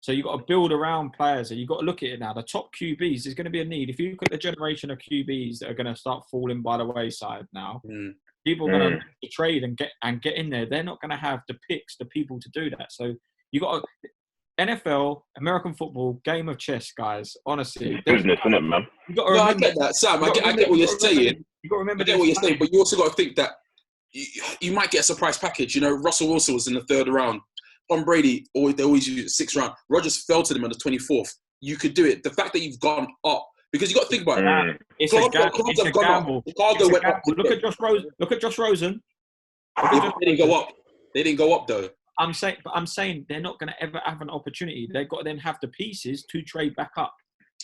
B: So you've got to build around players, and you've got to look at it now. The top QBs, there's going to be a need. If you look at the generation of QBs that are going to start falling by the wayside now, people are going to trade and get in there. They're not going to have the picks, the people to do that. So you got to, NFL, American football, game of chess, guys. Honestly,
C: business, isn't it, man?
G: You got to remember, I get that, Sam. I get what you're saying.
B: You got to remember.
G: I get what you're saying, but you also got to think that you might get a surprise package. Russell Wilson was in the 3rd round. Tom Brady, they always use 6th round. Rodgers fell to them on the 24th. You could do it. The fact that you've gone up, because you got to think about it.
B: It's a gamble. Look at Josh Rosen.
G: They didn't go up. They didn't go up though.
B: I'm saying they're not going to ever have an opportunity. They've got to then have the pieces to trade back up.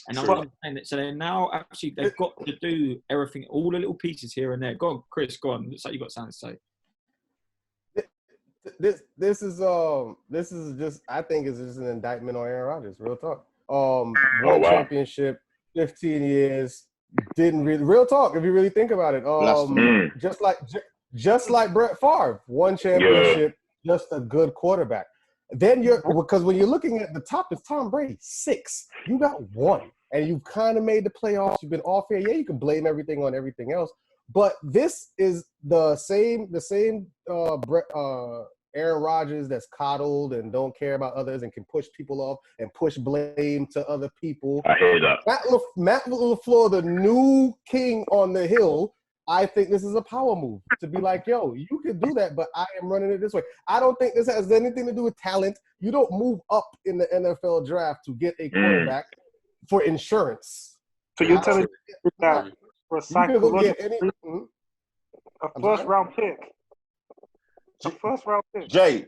B: And I'm saying that. So they're now actually they've got to do everything, all the little pieces here and there. Go on, Chris. Go on. Looks like you got something to say.
E: This is just, I think it's just an indictment on Aaron Rodgers. Real talk. One championship, 15 years, didn't really. Real talk. If you really think about it, just like Brett Favre, one championship, just a good quarterback. Then because when you're looking at the top, it's Tom Brady, 6. You got 1, and you've kind of made the playoffs. You've been off here. Yeah, you can blame everything on everything else. But this is the same Aaron Rodgers that's coddled and don't care about others and can push people off and push blame to other people.
C: I hear that.
E: Matt LaFleur, the new king on the hill, I think this is a power move to be like, yo, you can do that, but I am running it this way. I don't think this has anything to do with talent. You don't move up in the NFL draft to get a quarterback for insurance.
F: So you're telling me that for a psychological a first round pick. A first round pick.
A: Jay.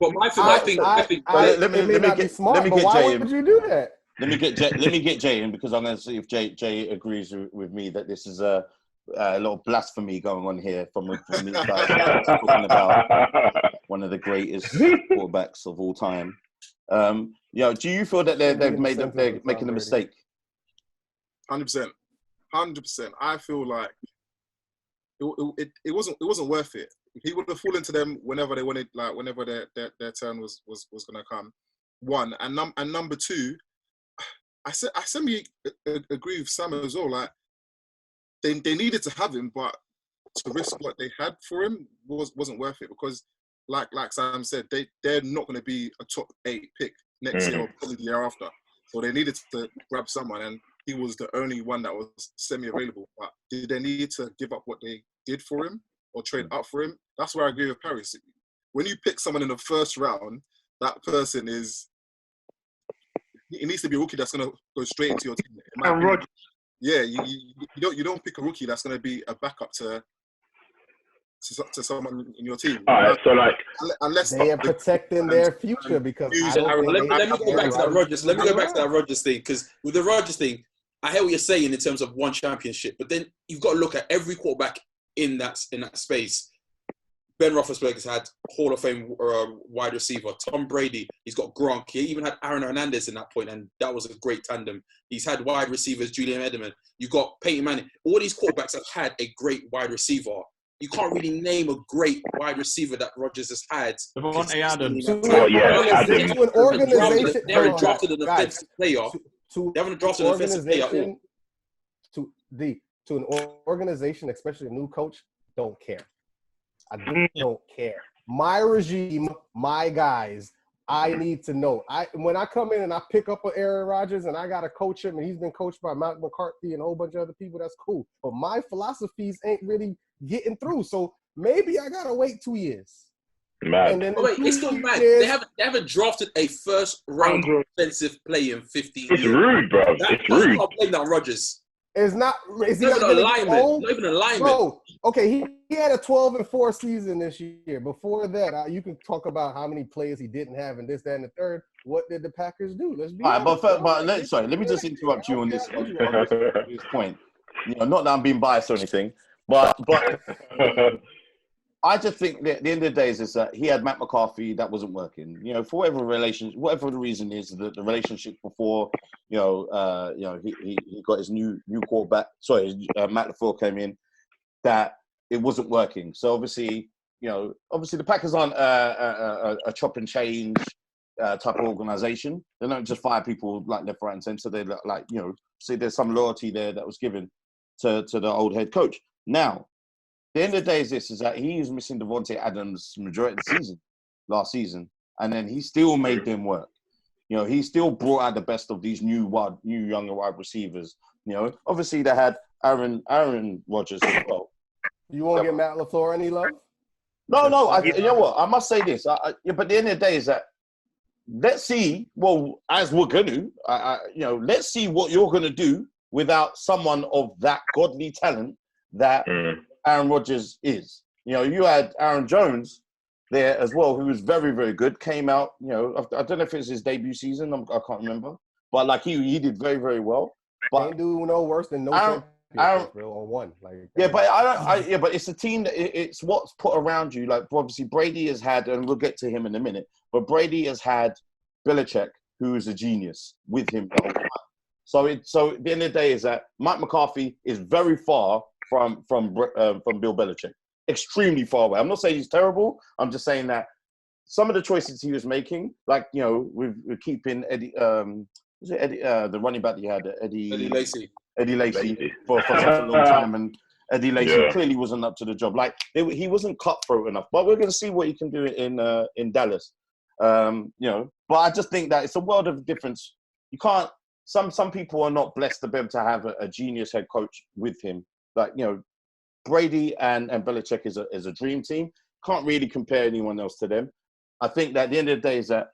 G: But I think
E: it may not be smart, but why would you do that?
A: let me get Jay in, because I'm going to see if Jay agrees with me that this is a lot of blasphemy going on here from these guys talking about one of the greatest quarterbacks of all time. Do you feel that they're making a mistake?
D: 100%. I feel like it wasn't worth it. He would have fallen to them whenever they wanted, like whenever their turn was going to come. One, and number two, I semi agree with Sam as well. Like they needed to have him, but to risk what they had for him wasn't worth it, because like Sam said, they're not going to be a top 8 pick next year or probably the year after. So they needed to grab someone, and he was the only one that was semi-available. But did they need to give up what they did for him or trade up for him? That's where I agree with Paris. When you pick someone in the first round, that person it needs to be a rookie that's going to go straight into your team.
F: And Rodgers.
D: Yeah, you don't pick a rookie that's going to be a backup to someone in your team.
C: All right, so like,
D: unless
E: they are protecting their future, because
G: Let me go back to that Rodgers. Let me go back to that Rodgers thing, because with the Rodgers thing, I hear what you're saying in terms of one championship, but then you've got to look at every quarterback in that space. Ben Roethlisberger's had Hall of Fame wide receiver. Tom Brady, he's got Gronk. He even had Aaron Hernandez in that point, and that was a great tandem. He's had wide receivers, Julian Edelman. You've got Peyton Manning. All these quarterbacks have had a great wide receiver. You can't really name a great wide receiver that Rodgers has had.
B: Devontae Adams.
E: To an organization.
G: They haven't drafted an offensive player. They haven't drafted an offensive player.
E: To an organization, especially a new coach, don't care. I don't care. My regime, my guys, I need to know. When I come in and I pick up an Aaron Rodgers and I got to coach him, and he's been coached by Mike McCarthy and a whole bunch of other people, that's cool. But my philosophies ain't really getting through. So maybe I got to wait 2 years.
C: Mad.
E: And then
G: it's still mad. They haven't drafted a first round offensive player in 15 years.
C: It's rude, bro. It's rude.
G: I can't blame that on Rodgers.
E: It's not. Is he
G: Not
E: not
G: even alignment.
E: Bro, okay, he had a 12-4 season this year. Before that, you can talk about how many players he didn't have and this, that, and the third. What did the Packers do? Let's be honest.
A: Let me just interrupt you on this point. Not that I'm being biased or anything, but I just think that at the end of the day is that he had Matt McCarthy that wasn't working. For whatever the reason is, the relationship before, he got his new quarterback. Sorry, Matt LaFleur came in, that it wasn't working. So obviously the Packers aren't a chop and change type of organization. They don't just fire people like left, right, and center. They see there's some loyalty there that was given to the old head coach. Now, the end of the day is that he is missing Devontae Adams majority of the season, last season, and then he still made them work. He still brought out the best of these new younger wide receivers. Obviously they had Aaron Rodgers as well.
E: You won't get Matt LaFleur any love?
A: No. You know what? I must say this. But at the end of the day is that let's see. Well, as we're going to, let's see what you're going to do without someone of that godly talent that Aaron Rodgers is. You had Aaron Jones there as well, who was very, very good. Came out, I don't know if it was his debut season. I can't remember, but he did very, very well. But
E: can't do no worse than no championship on one.
A: But it's a team that it's what's put around you. Like obviously Brady has had, and we'll get to him in a minute. But Brady has had Belichick, who is a genius, with him the whole time. So at the end of the day is that Mike McCarthy is very far from Bill Belichick, extremely far away. I'm not saying he's terrible. I'm just saying that some of the choices he was making, like we're keeping Eddie, the running back that he had, Eddie Lacy for such a long time, and Eddie Lacy clearly wasn't up to the job. Like he wasn't cutthroat enough. But we're going to see what he can do in Dallas. But I just think that it's a world of difference. You can't. Some people are not blessed to be able to have a genius head coach with him. Like Brady and Belichick is a dream team. Can't really compare anyone else to them. I think that at the end of the day is that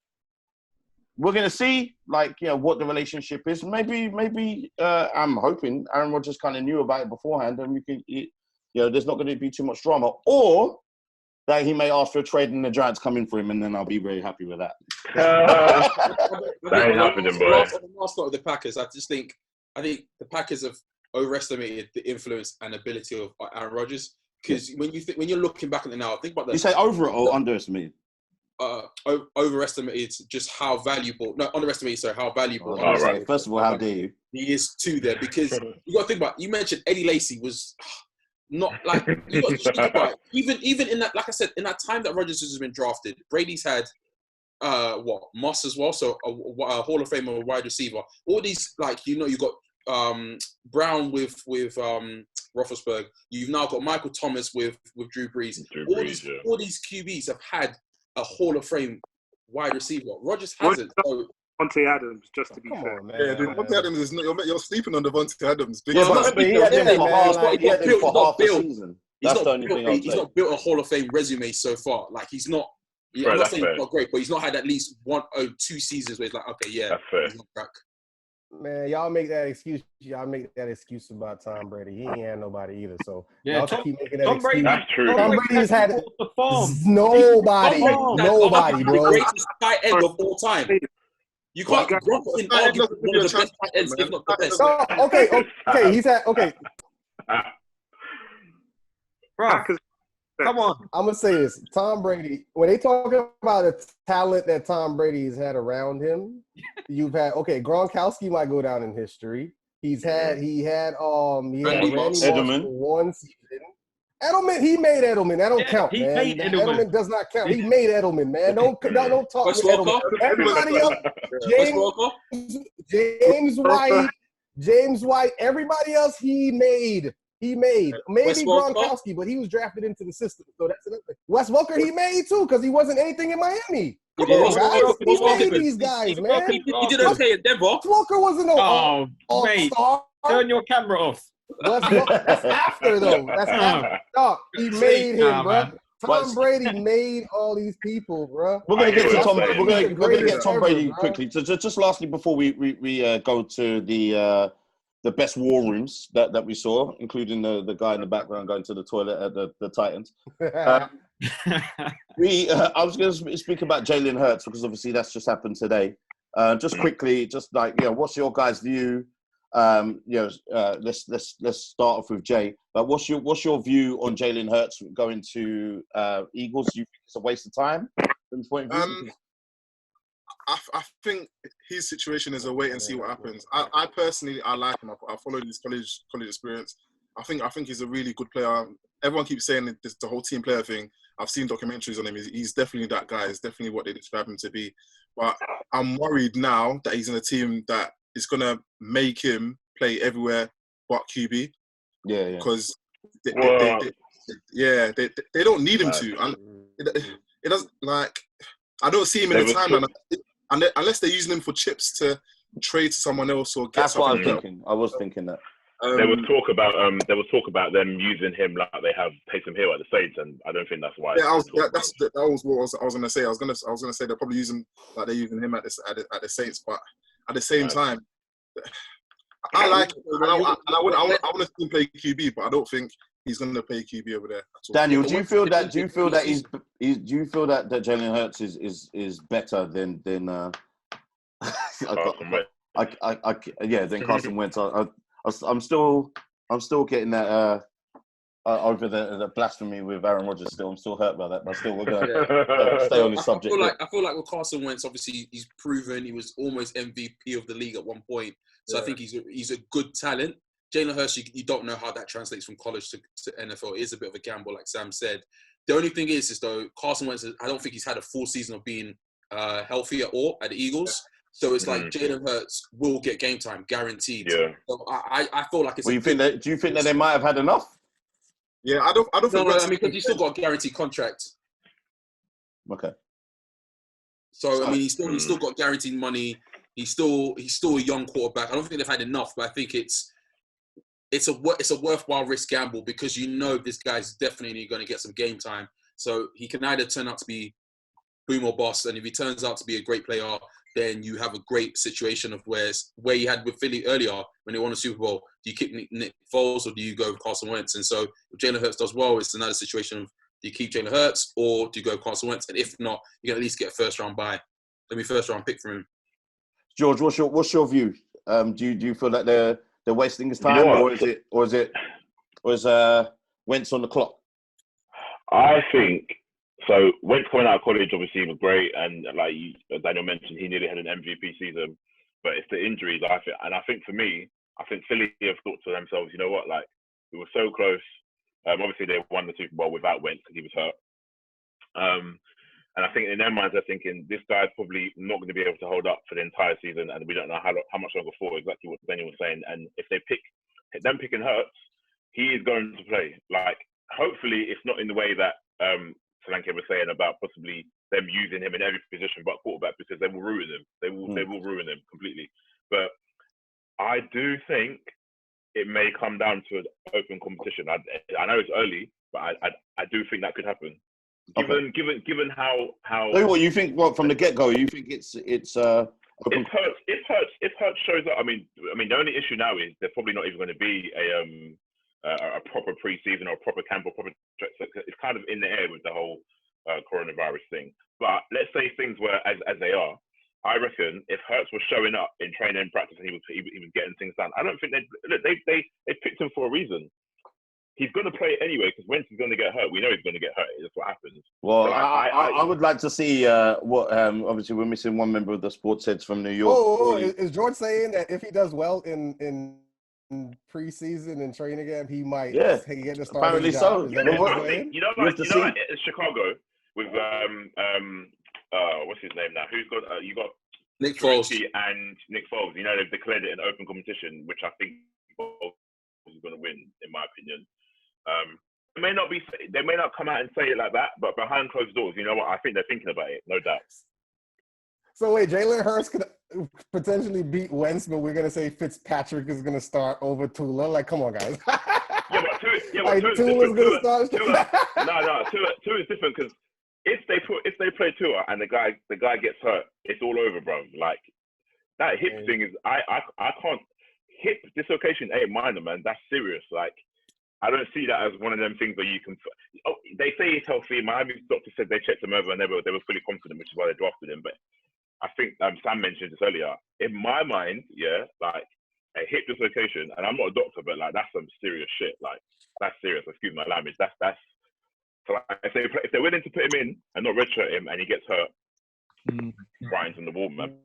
A: we're going to see what the relationship is. Maybe I'm hoping Aaron Rodgers kind of knew about it beforehand, and we can there's not going to be too much drama. Or that he may ask for a trade and the Giants come in for him, and then I'll be very happy with that.
C: That ain't happening, boy.
G: On the last note of the Packers, I think the Packers have overestimated the influence and ability of Aaron Rodgers. Because when you're looking back at it now, think about that.
A: You say over it or underestimated?
G: Overestimated just how valuable. No, underestimated. Sorry, how valuable.
A: Right. First of all, how dare you?
G: He is too there, because you got to think about. You mentioned Eddie Lacy was not like you got to think about it. Even in that, like I said, in that time that Rodgers has been drafted, Brady's had Moss as well, so a Hall of Famer, a wide receiver. All these, like, you got Brown with Roethlisberger. You've now got Michael Thomas with Drew Brees. All these QBs have had a Hall of Fame wide receiver. Rodgers hasn't. So,
F: Devontae Adams, just to be fair.
E: On, man.
D: Yeah, Devontae Adams is not. You're sleeping on Devontae Adams.
A: Yeah, but he had him for half the season. That's the only thing I'll say.
G: He's not built a Hall of Fame resume so far. Like, he's not. Yeah, I'm not saying he's not great, but he's not had at least 2 seasons where it's like, okay, yeah,
C: that's
G: he's not back.
E: Man, y'all make that excuse. Y'all make that excuse about Tom Brady. He ain't had nobody either. So
B: Yeah,
E: y'all keep making that excuse.
C: That's true.
E: Tom Brady's had
B: the farm.
E: nobody,
G: The
E: bro.
G: greatest tight end of all time. You can't Gronk in argument one of the best tight ends, if not the best.
E: No, okay. He's had
B: Bro, come on.
E: I'm gonna say this. Tom Brady, when they talk about the talent that Tom Brady's had around him, you've had Gronkowski might go down in history. He had Randy Moss for one season. Edelman, he made Edelman. That don't count,
B: he
E: man.
B: made
E: Edelman does not count. He made Edelman, man. Don't talk
G: Wes
E: to Edelman.
G: Welker?
E: Everybody else, James White, everybody else he made. Maybe Gronkowski, but he was drafted into the system. So that's another thing. Wes Welker, he made too, because he wasn't anything in Miami. Come on, guys. He made these guys, man.
G: He did okay at Denver.
E: Wes Welker wasn't no all-star.
B: Turn your camera off.
E: Wes Welker, that's after, though. That's after. No, he made him, bro. Tom Brady made all these people, bro.
A: We're gonna get to Tom. We're gonna get Tom Brady quickly. So just lastly, before we go to the best war rooms that we saw, including the guy in the background going to the toilet at the Titans. I was going to speak about Jalen Hurts, because obviously that's just happened today. Just quickly, what's your guys' view? Let's start off with Jay. But what's your view on Jalen Hurts going to Eagles? Do you think it's a waste of time from his point of view?
D: I think his situation is a wait and see what happens. I personally, I like him. I followed his college experience. I think he's a really good player. Everyone keeps saying this, the whole team player thing. I've seen documentaries on him. He's definitely that guy. It's definitely what they describe him to be. But I'm worried now that he's in a team that is going to make him play everywhere but QB.
A: Yeah.
D: Because they don't need him to. And it doesn't, like, I don't see him in the timeline. Unless they're using him for chips to trade to someone else or get.
A: That's what I was thinking. I was thinking that.
C: There was talk about them using him like they have Taysom Hill at the Saints, and I don't think that's why.
D: Yeah, that was what I was gonna say. I was gonna say they're probably using like they're using him at the Saints, but at the same time, I like him, and I want to see him play QB, but I don't think he's gonna play QB over there at all.
A: Daniel, do you feel that Jalen Hurts is better than than Carson Wentz? I'm still getting that over the blasphemy with Aaron Rodgers. I'm still hurt by that, but still we're gonna stay on this subject.
G: I feel like with Carson Wentz, obviously he's proven he was almost MVP of the league at one point. So I think he's a good talent. Jalen Hurts, you don't know how that translates from college to NFL. It is a bit of a gamble, like Sam said. The only thing is though, Carson Wentz, I don't think he's had a full season of being healthy at all at the Eagles. So it's like Jalen Hurts will get game time, guaranteed. Yeah. So I feel like it's.
A: Well, do you think that they might have had enough?
D: Yeah, I don't.
G: No, I mean, because he's still got a guaranteed contract.
A: Okay.
G: So I mean, he's still got guaranteed money. He's still a young quarterback. I don't think they've had enough, but I think it's a worthwhile risk gamble, because you know this guy's definitely going to get some game time. So he can either turn out to be boom or bust, and if he turns out to be a great player, then you have a great situation of where you had with Philly earlier when they won the Super Bowl. Do you keep Nick Foles or do you go with Carson Wentz? And so if Jalen Hurts does well, it's another situation of Do you keep Jalen Hurts or do you go Carson Wentz? And if not, you can at least get a first-round bye. Let me first-round pick from him.
A: George, what's your view? Do you feel like they're wasting his
C: You know
A: time,
C: what?
A: or is Wentz on the clock?
C: I think so. Wentz coming out of college obviously was great, and like Daniel mentioned, he nearly had an MVP season. But it's the injuries, I think for me, I think Philly have thought to themselves, you know what, like we were so close. Obviously, they won the Super Bowl without Wentz because he was hurt. And I think in their minds, they're thinking this guy's probably not going to be able to hold up for the entire season, and we don't know how much longer for. Exactly what Daniel was saying. And if they picking Hurts, he is going to play. Like, hopefully, it's not in the way that Solanke was saying about possibly them using him in every position but quarterback, because they will ruin him. They will ruin him completely. But I do think it may come down to an open competition. I know it's early, but I do think that could happen. Given how
A: What you think? What from the get go? You think it's open?
C: If Hurts shows up, I mean the only issue now is there's probably not even going to be a proper preseason or a proper camp or proper. It's kind of in the air with the whole coronavirus thing. But let's say things were as they are. I reckon if Hurts was showing up in training and practice and he was getting things done, I don't think they picked him for a reason. He's going to play anyway because Wentz is going to get hurt. We know he's going to get hurt. That's what happens.
A: Well,
C: So
A: I would like to see what. Obviously, we're missing one member of the SportsHeads from New York.
E: Is George saying that if he does well in preseason and training camp, he might get the starting
A: apparently
E: job?
A: so.
C: You know, in Chicago with what's his name now? Who's got you got
G: Nick Foles
C: and Nick Foles. You know, they've declared it an open competition, which I think is going to win, in my opinion. They may not come out and say it like that, but behind closed doors, you know what? I think they're thinking about it, no doubt.
E: So wait, Jalen Hurts could potentially beat Wentz, but we're gonna say Fitzpatrick is gonna start over Tua. Like, come on, guys.
C: Tula's gonna start. Tua is different because if they play Tua and the guy gets hurt, it's all over, bro. Like that hip thing is I can't. Hip dislocation ain't minor, man. That's serious. Like, I don't see that as one of them things where you can. Oh, they say he's healthy. Miami's doctor said they checked him over and they were fully confident, which is why they drafted him. But I think Sam mentioned this earlier. In my mind, like a hip dislocation, and I'm not a doctor, but like that's some serious shit. Like that's serious. Excuse my language. That's. So like, if they're willing to put him in and not redshirt him, and he gets hurt, Brian's in the wall, man.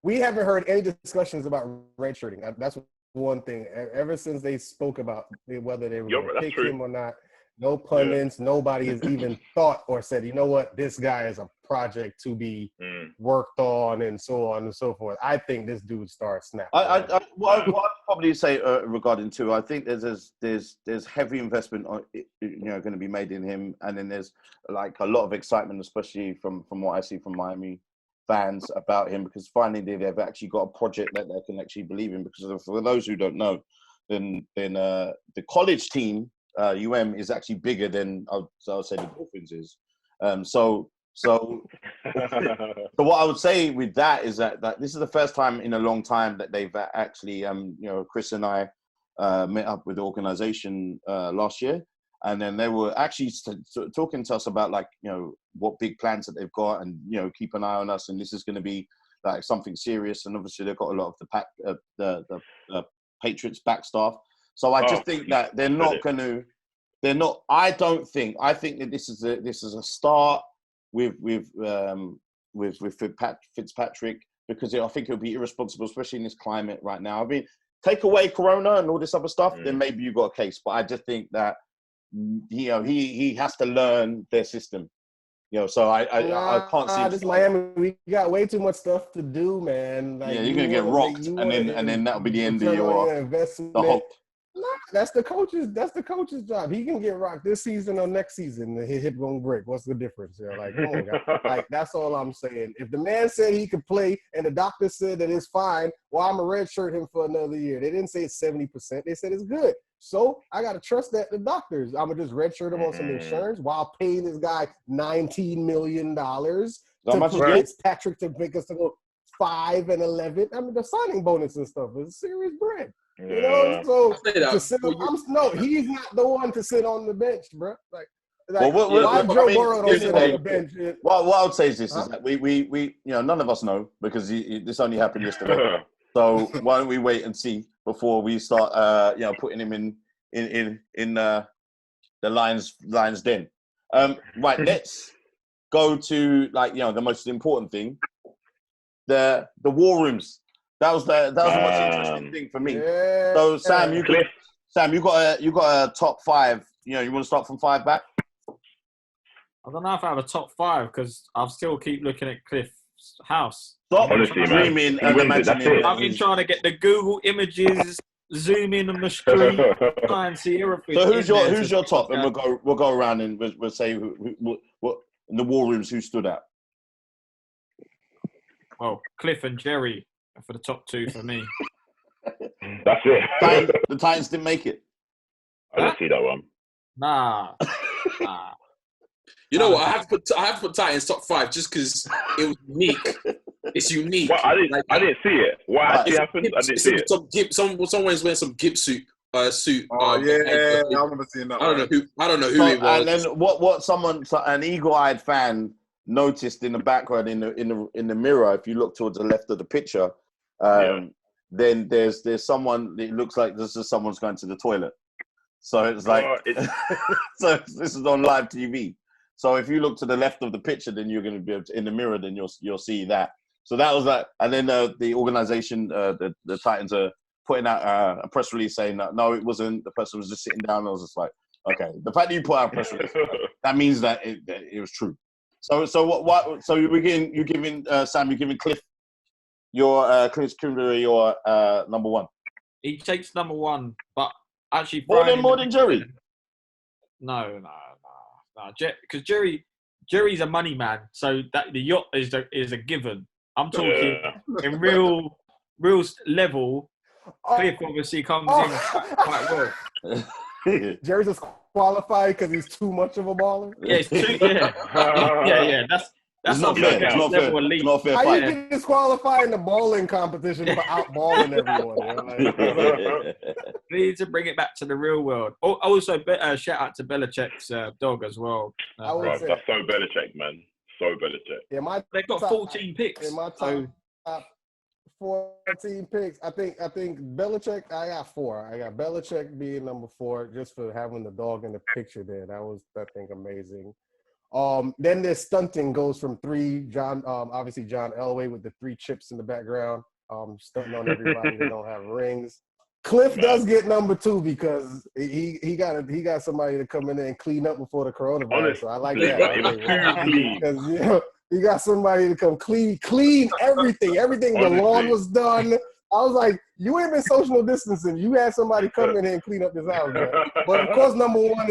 E: We haven't heard any discussions about redshirting. That's one thing. Ever since they spoke about whether they were going to pick him or not, no pundits, nobody has even thought or said, you know what, this guy is a project to be worked on and so on and so forth. I think this dude starts snapping.
A: What I'd probably say regarding Tua, I think there's heavy investment going to be made in him, and then there's like a lot of excitement, especially from what I see from Miami fans about him, because finally they've actually got a project that they can actually believe in. Because for those who don't know, then the college team is actually bigger than I'll say the Dolphins is. So what I would say with that is that this is the first time in a long time that they've actually Chris and I met up with the organization last year. And then they were actually talking to us about what big plans that they've got, and keep an eye on us. And this is going to be like something serious. And obviously they've got a lot of the Patriots back staff. So I just think that they're not going to. They're not. I think that this is a start with Fitzpatrick, because I think it would be irresponsible, especially in this climate right now. I mean, take away Corona and all this other stuff, then maybe you've got a case. But I just think that. He has to learn their system. So I can't see
E: this Miami. We got way too much stuff to do, man. Like,
A: you're gonna get rocked, and then that'll be the end of the hope.
E: Nah, that's the coach's job. He can get rocked this season or next season. His hip gonna break. What's the difference? Like, come on, guys. Like, that's all I'm saying. If the man said he could play and the doctor said that it's fine, well, I'm a redshirt him for another year. They didn't say it's 70%. They said it's good. So I gotta trust that the doctors. I'm gonna just redshirt him on some insurance while paying this guy $19 million to Fitzpatrick to make us to go 5-11. I mean, the signing bonus and stuff is serious bread. So to sit he's not the one to sit on the bench, bro. Like, Like, why Joe Burrow don't sit on the bench?
A: What I would say is this: is that we none of us know because this only happened yesterday. So why don't we wait and see before we start putting him in the Lions den. Right, let's go to the most important thing, the war rooms. That was the most interesting thing for me. Yeah. So Sam, you got a top 5. You want to start from 5 back?
B: I don't know if I have a top 5 because I'll still keep looking at Cliff's house.
A: Stop dreaming and imagining.
B: I've been trying to get the Google images, zoom in on the screen, try and see everything.
A: So who's your top? And we'll go around and we'll say what in the war rooms who stood out.
B: Well, Cliff and Jerry for the top 2 for me.
C: That's it.
A: The Titans didn't make it.
C: I didn't see that one.
B: Nah.
G: You know what? I have to put Titans top 5 just because it was unique. It's unique.
C: Well, I didn't see it. What actually happened? I didn't see it.
G: Someone's wearing some Gibbs suit.
D: I remember seeing that.
G: I don't know who it was.
A: And then what an eagle-eyed fan noticed in the background in the mirror. If you look towards the left of the picture, then there's someone. It looks like this is someone's going to the toilet. So it's like so this is on live TV. So if you look to the left of the picture, then you're going to be able to, in the mirror. Then you'll see that. So that was that. And then the organization, the Titans are putting out a press release saying that no, it wasn't. The person was just sitting down. I was just like, okay. The fact that you put out a press release, that means that it was true. So what? So you're giving Sam, you're giving Cliff your number 1.
B: He takes number 1, but actually
A: more than Jerry.
B: No. Because Jerry's a money man, so that the yacht is a given. I'm talking in real level. Cliff obviously comes in quite well.
E: Jerry's just qualified because he's too much of a baller.
B: Yeah, it's too. Yeah. That's
A: not fair. It's not fair. It's not fair.
E: How you get disqualified in the bowling competition for outballing everyone?
B: We need to bring it back to the real world. Also, shout out to Belichick's dog as well.
C: That's so Belichick, man. So Belichick.
E: Yeah,
B: they've got 14 picks.
E: In my top 14 picks, I think Belichick. I got 4. I got Belichick being number 4 just for having the dog in the picture there. That was, I think, amazing. Then their stunting goes from 3. Obviously John Elway with the 3 chips in the background, stunting on everybody that don't have rings. Cliff does get number 2 because he got somebody to come in there and clean up before the coronavirus. So I like that. Because he got somebody to come clean everything. The lawn was done. I was like, you ain't been social distancing. You had somebody come in here and clean up this house, man. But of course, number 1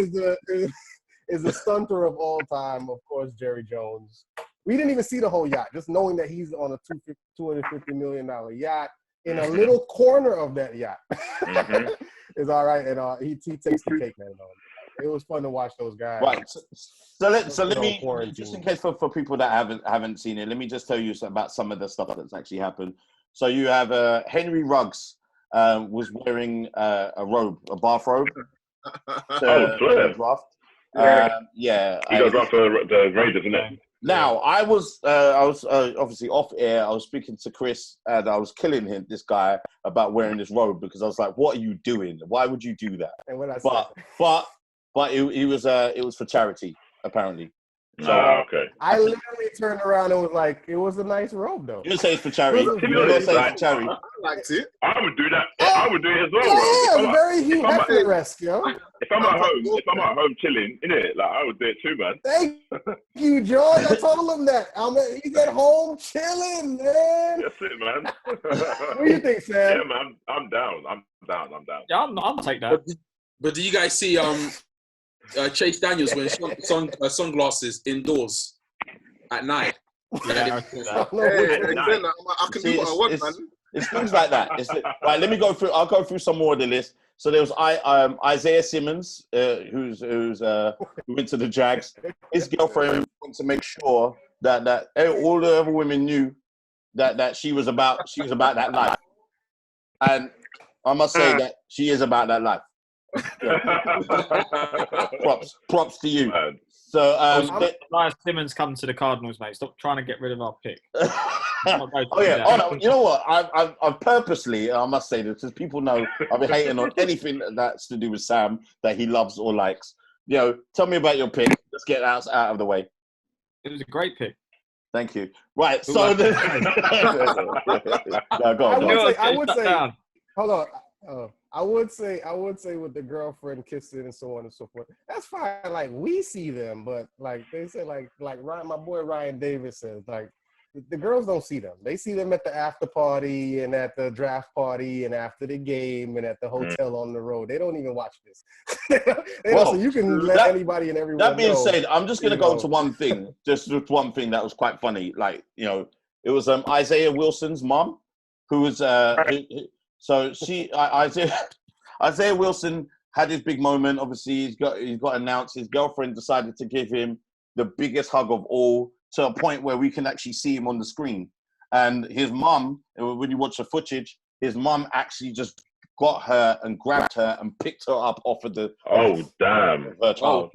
E: is the stunter of all time, of course, Jerry Jones. We didn't even see the whole yacht. Just knowing that he's on a $250 million yacht in a little corner of that yacht is all right. And he takes the cake, man. It was fun to watch those guys.
A: Right. So let me just in case for people that haven't seen it, let me just tell you about some of the stuff that's actually happened. So you have Henry Ruggs was wearing a robe, a bathrobe. Draft.
C: He goes up for the Raiders, isn't it?
A: Now, I was obviously off air. I was speaking to Chris, and I was killing this guy about wearing this robe because I was like, "What are you doing? Why would you do that?"
E: And when
A: but it was for charity, apparently.
C: So, okay.
E: I literally turned around and was like, "It was a nice robe, though."
A: You say it's for charity. You don't say it's for charity.
D: I liked it.
C: I would do that. I would do it as well.
E: Yeah, it's very Hugh Hefner-esque, yo.
C: If I'm at home chilling, innit? Like I would do it too, man.
E: Thank you, George. I told him that. He's at home chilling, man.
C: That's it, man.
E: What do you think, Sam?
C: Yeah, man. I'm down.
B: Yeah, I'll take that.
G: But do you guys see Chase Daniels wearing sunglasses indoors at night?
B: Yeah,
D: I can do what I want, man.
A: It's things like that. Right, let me go through. I'll go through some more of the list. So there was Isaiah Simmons, who went to the Jags. His girlfriend wanted to make sure that all the other women knew that she was about that life, and I must say that she is about that life. Props to you.
C: Man.
A: So,
B: Elias Simmons come to the Cardinals, mate. Stop trying to get rid of our pick.
A: oh yeah. Oh, no, you know what? I've purposely, I must say this because people know I've been hating on anything that's to do with Sam that he loves or likes. You know, tell me about your pick. Let's get out of the way.
B: It was a great pick.
A: Thank you. Right. So, go on.
E: I would say. Hold on. I would say with the girlfriend kissing and so on and so forth. That's fine. Like we see them, but like they say, like Ryan, my boy Ryan Davis says, like the girls don't see them. They see them at the after party and at the draft party and after the game and at the hotel on the road. They don't even watch this. So you can let anybody and everyone.
A: That being
E: know,
A: said, I'm just going to go to one thing. Just one thing that was quite funny. Like, you know, it was Isaiah Wilson's mom, who was so Isaiah Wilson had his big moment. Obviously, he's got announced. His girlfriend decided to give him the biggest hug of all, to a point where we can actually see him on the screen. And his mum, when you watch the footage, his mum actually just got her and grabbed her and picked her up off of the.
C: Oh damn!
A: Her child.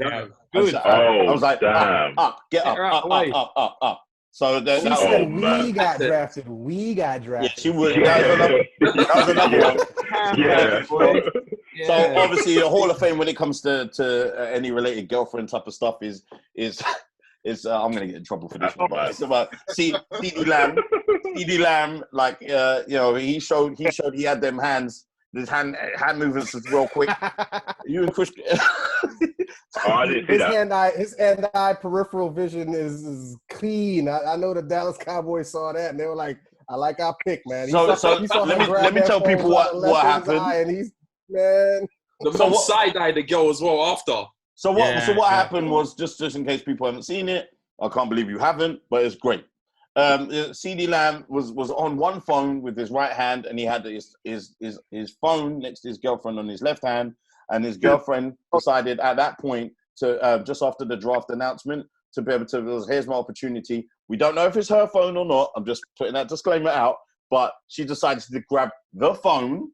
B: Good.
A: I was like,
C: damn!
A: Get up. So
E: she said, we got drafted.
A: Yeah, she would. That was another one.
C: Yeah.
A: So obviously, the Hall of Fame when it comes to any related girlfriend type of stuff is I'm gonna get in trouble for this one. But it's about CeeDee Lamb. CeeDee Lamb, like you know, he showed he had them hands. His hand movements was real quick. You and Chris.
C: I didn't see that.
E: His hand-eye peripheral vision is clean. I know the Dallas Cowboys saw that and they were like, "I like our pick, man."
A: So let me tell people what happened.
E: And he's man.
G: The mom side-eyed the girl as well after.
A: So what happened was just in case people haven't seen it. I can't believe you haven't, but it's great. CeeDee Lamb was on one phone with his right hand, and he had his phone next to his girlfriend on his left hand. And his girlfriend decided at that point to just after the draft announcement to be able to. Here's my opportunity. We don't know if it's her phone or not. I'm just putting that disclaimer out. But she decided to grab the phone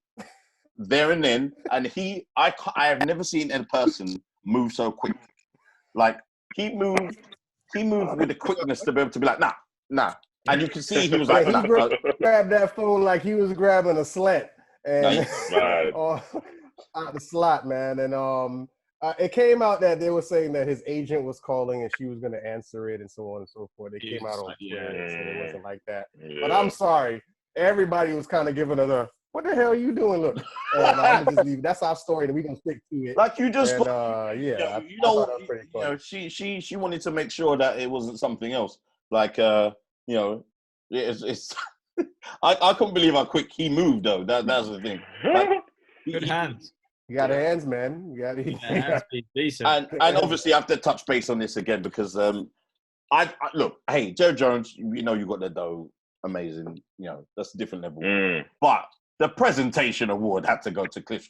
A: there and then, and I have never seen a person move so quick. Like he moved with the quickness to be able to be like, nah. And you can see he was like,
E: he grabbed that phone like he was grabbing a slant and out the slot, man. And it came out that they were saying that his agent was calling and she was going to answer it and so on and so forth. It came out on Twitter and said it wasn't like that. Yeah. But I'm sorry, everybody was kind of giving her the, what the hell are you doing? Look, and I'm gonna just leave. That's our story, and we can stick to it.
A: Like you just, she wanted to make sure that it wasn't something else. Like, it's. I couldn't believe how quick he moved, though. That's the thing. Like,
B: good hands.
E: You got hands, man. You got
B: hands. Decent.
A: And obviously, I have to touch base on this again because I look. Hey, Joe Jones, you know you got the dough. Amazing. You know that's a different level. But the presentation award had to go to Cliff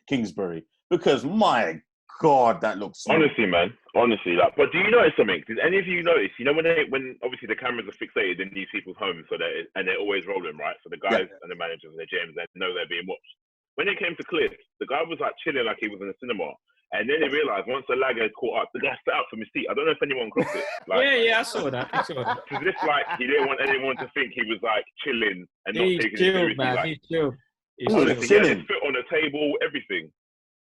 A: Kingsbury because my God, that looks
C: honestly, man. Honestly, like. But do you notice something? Did any of you notice? You know when obviously the cameras are fixated in these people's homes, so and they're always rolling, right? So the guys and the managers and the GMs, they know they're being watched. When it came to Cliff, the guy was like chilling like he was in a cinema, and then he realized once the lag had caught up, the guy sat up from his seat. I don't know if anyone caught it. Like,
B: yeah, I saw that.
C: Because this, like, he didn't want anyone to think he was like chilling and not taking it seriously.
B: Man.
C: Like,
B: he's chilled.
C: He had his foot on the table, everything.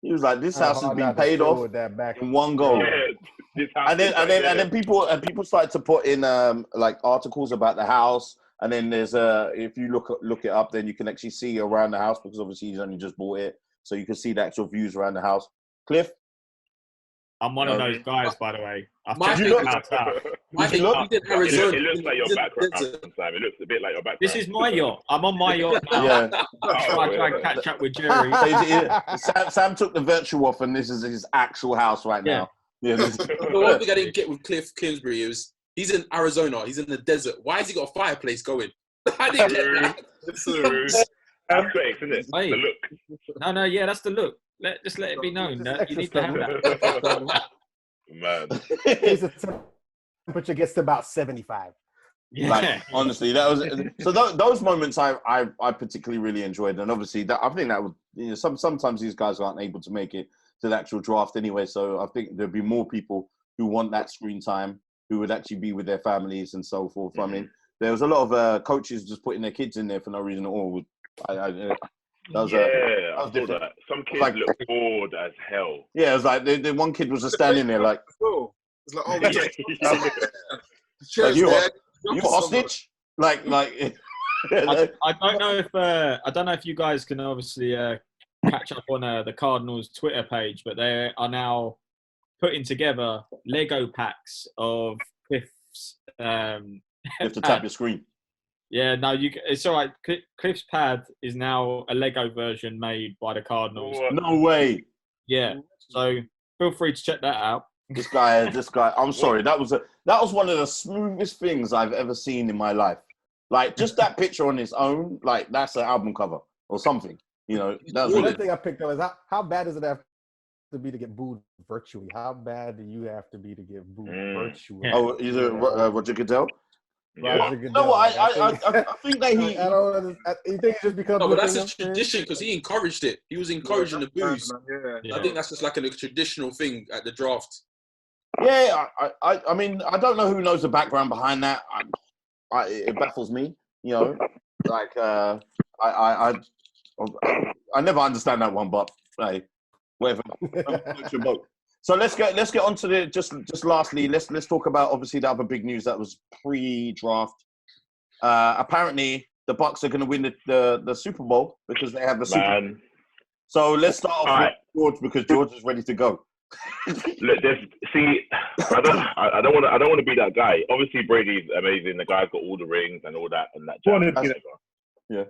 A: He was like, "This house has been paid off in one go."
C: Yeah,
A: and then people started to put in like articles about the house. And then there's if you look it up, then you can actually see around the house because obviously he's only just bought it, so you can see the actual views around the house. Cliff,
B: I'm one of those guys, by the way.
G: I think
C: it looks like your background, Sam. It looks a bit like your background.
B: This is my yacht. I'm on my yacht now.
A: Yeah.
B: I try and catch up with Jerry.
A: Sam took the virtual off, and this is his actual house right now. Yeah.
G: The one thing I didn't get with Cliff Kingsbury is he's in Arizona. He's in the desert. Why has he got a fireplace going? I didn't get that.
C: That's great, isn't it?
B: Hey.
C: The look.
B: No, yeah, that's the look. Just let it be known that you need to have that.
C: Man.
E: His temperature gets to about 75.
B: Yeah.
A: Like honestly, that was so. Those moments I particularly really enjoyed, and obviously that I think that would sometimes these guys aren't able to make it to the actual draft anyway. So I think there'd be more people who want that screen time, who would actually be with their families and so forth. I mean, there was a lot of coaches just putting their kids in there for no reason at all. That was
C: I saw
A: different.
C: that. Some kids look bored as hell.
A: Yeah, it was like the one kid was just standing there like,
D: it's like, oh,
A: like you hostage? Like
B: I don't know if you guys can obviously catch up on the Cardinals Twitter page, but they are now putting together Lego packs of Cliff's.
A: you have to tap your screen.
B: Yeah, no, it's all right. Cliff's pad is now a Lego version made by the Cardinals.
A: No way.
B: Yeah, so feel free to check that out.
A: This guy. I'm sorry. That was one of the smoothest things I've ever seen in my life. Like just that picture on its own, like that's an album cover or something. You know, that's
E: one thing I picked up is how bad does it have to be to get booed virtually? How bad do you have to be to get booed virtually?
A: Oh, is it Roger Goodell?
C: Yeah.
A: No, I think that he.
E: I don't understand. You think it's just because?
G: No, but that's a tradition because he encouraged it. He was encouraging the booze.
F: Yeah.
G: I think that's just like a traditional thing at the draft.
A: Yeah, I mean, I don't know who knows the background behind that. It baffles me. You know, like I never understand that one, but hey, whatever. So let's get on to the just lastly. Let's talk about obviously the other big news that was pre-draft. Apparently, the Bucks are going to win the Super Bowl because they have the Super Bowl. So let's start off with George because George is ready to go.
C: Look, I don't want to be that guy. Obviously, Brady's amazing. The guy's got all the rings and all that and that.
A: Yeah.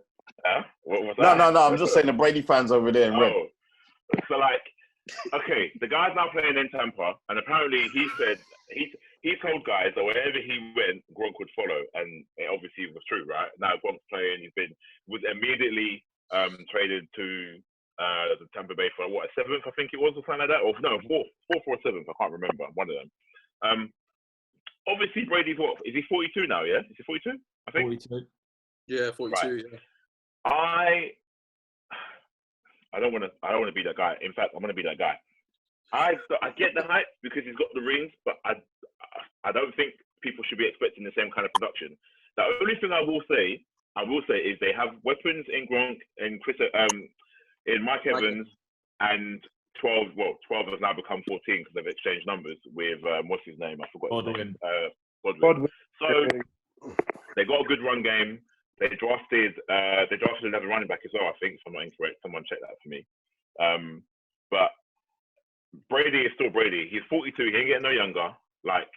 C: What was that?
A: No. I'm just saying the Brady fans over there in red.
C: So like, okay, the guy's now playing in Tampa, and apparently he said he told guys that wherever he went, Gronk would follow, and it obviously was true, right? Now Gronk's playing. Was immediately traded to the Tampa Bay for what, a 7th, I think it was, or something like that, or no, 4th or 7th, I can't remember, one of them. Obviously Brady's what? Is he 42 now? Yeah, is he 42? I think.
B: 42.
G: Yeah, 42.
C: Right.
G: Yeah.
C: I don't want to be that guy. In fact, I'm going to be that guy. I get the hype because he's got the rings, but I don't think people should be expecting the same kind of production. The only thing I will say is they have weapons in Gronk and Chris, in Mike Evans, and 12 has now become 14 because they've exchanged numbers with what's his name? I forgot. Godwin. So they got a good run game. They drafted another running back as well, I think, if I'm not incorrect. Someone check that for me. But Brady is still Brady. He's 42. He ain't getting no younger. Like,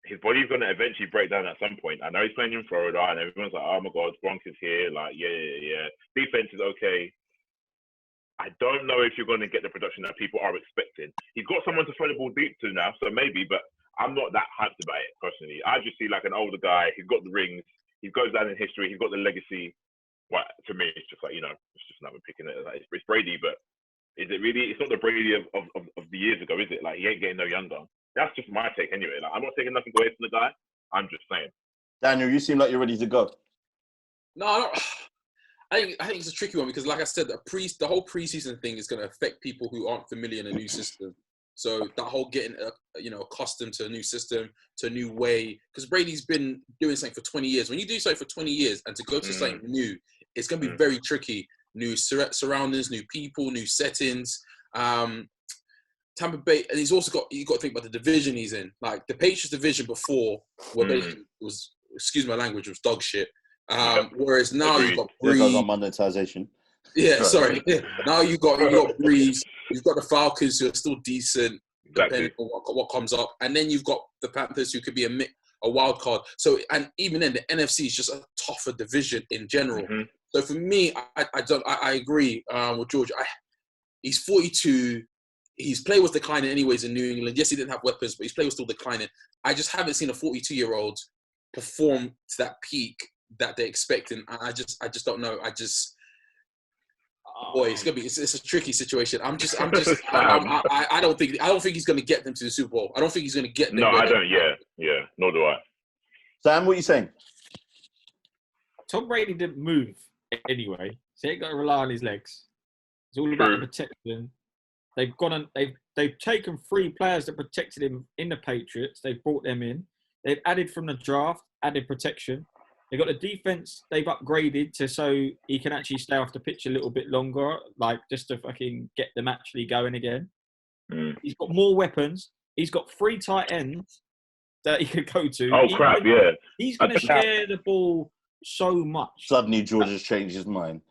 C: his body's going to eventually break down at some point. I know he's playing in Florida, and everyone's like, oh, my God, Gronk is here. Like, yeah. Defense is okay. I don't know if you're going to get the production that people are expecting. He's got someone to throw the ball deep to now, so maybe, but I'm not that hyped about it, personally. I just see like an older guy. He's got the rings. He goes down in history. He's got the legacy. Well, to me, it's just like, it's just another picking it. Like, it's Brady, but is it really? It's not the Brady of the years ago, is it? Like, he ain't getting no younger. That's just my take anyway. Like, I'm not taking nothing away from the guy. I'm just saying.
A: Daniel, you seem like you're ready to go.
G: No, I don't. I think it's a tricky one because, like I said, the whole preseason thing is going to affect people who aren't familiar in a new system. So that whole getting, accustomed to a new system, to a new way, because Brady's been doing something for 20 years. When you do something for 20 years and to go to something new, it's going to be very tricky. New surroundings, new people, new settings. Tampa Bay, and you got to think about the division he's in. Like the Patriots division before, was, excuse my language, was dog shit. Whereas now you've got Breeze.
A: There goes on monetization.
G: Yeah, sorry. Now you've got Breeze. You've got the Falcons who are still decent, depending on what comes up, and then you've got the Panthers who could be a wild card. So, and even then, the NFC is just a tougher division in general. So for me, I agree with George. He's 42. His play was declining anyways in New England. Yes, he didn't have weapons, but his play was still declining. I just haven't seen a 42-year-old perform to that peak that they're expecting. I just don't know. It's a tricky situation. I don't think he's going to get them to the Super Bowl. I don't think he's going to get them.
C: No, I don't. Yeah. Nor do I.
A: Sam, what are you saying?
B: Tom Brady didn't move anyway, so he ain't got to rely on his legs. It's all about the protection. They've gone and they've taken 3 players that protected him in the Patriots. They've brought them in. They've added from the draft, added protection. They've got the defense they've upgraded so he can actually stay off the pitch a little bit longer, like just to fucking get them actually going again. He's got more weapons. He's got 3 tight ends that he could go to.
C: Oh, crap, yeah.
B: He's going to share the ball so much.
A: Suddenly, George has changed his mind.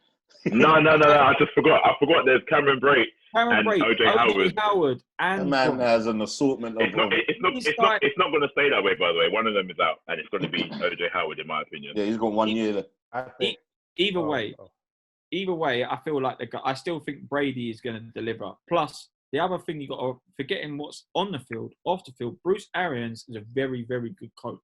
C: No. I just forgot. I forgot there's Cameron Brate and OJ Howard.
A: And the man has an assortment of...
C: It's not going to stay that way, by the way. One of them is out, and it's going to be OJ Howard, in my opinion.
A: Yeah, he's got 1 year left.
B: Either way, I feel like I still think Brady is going to deliver. Plus, the other thing you got to forgetting what's on the field, off the field. Bruce Arians is a very, very good coach,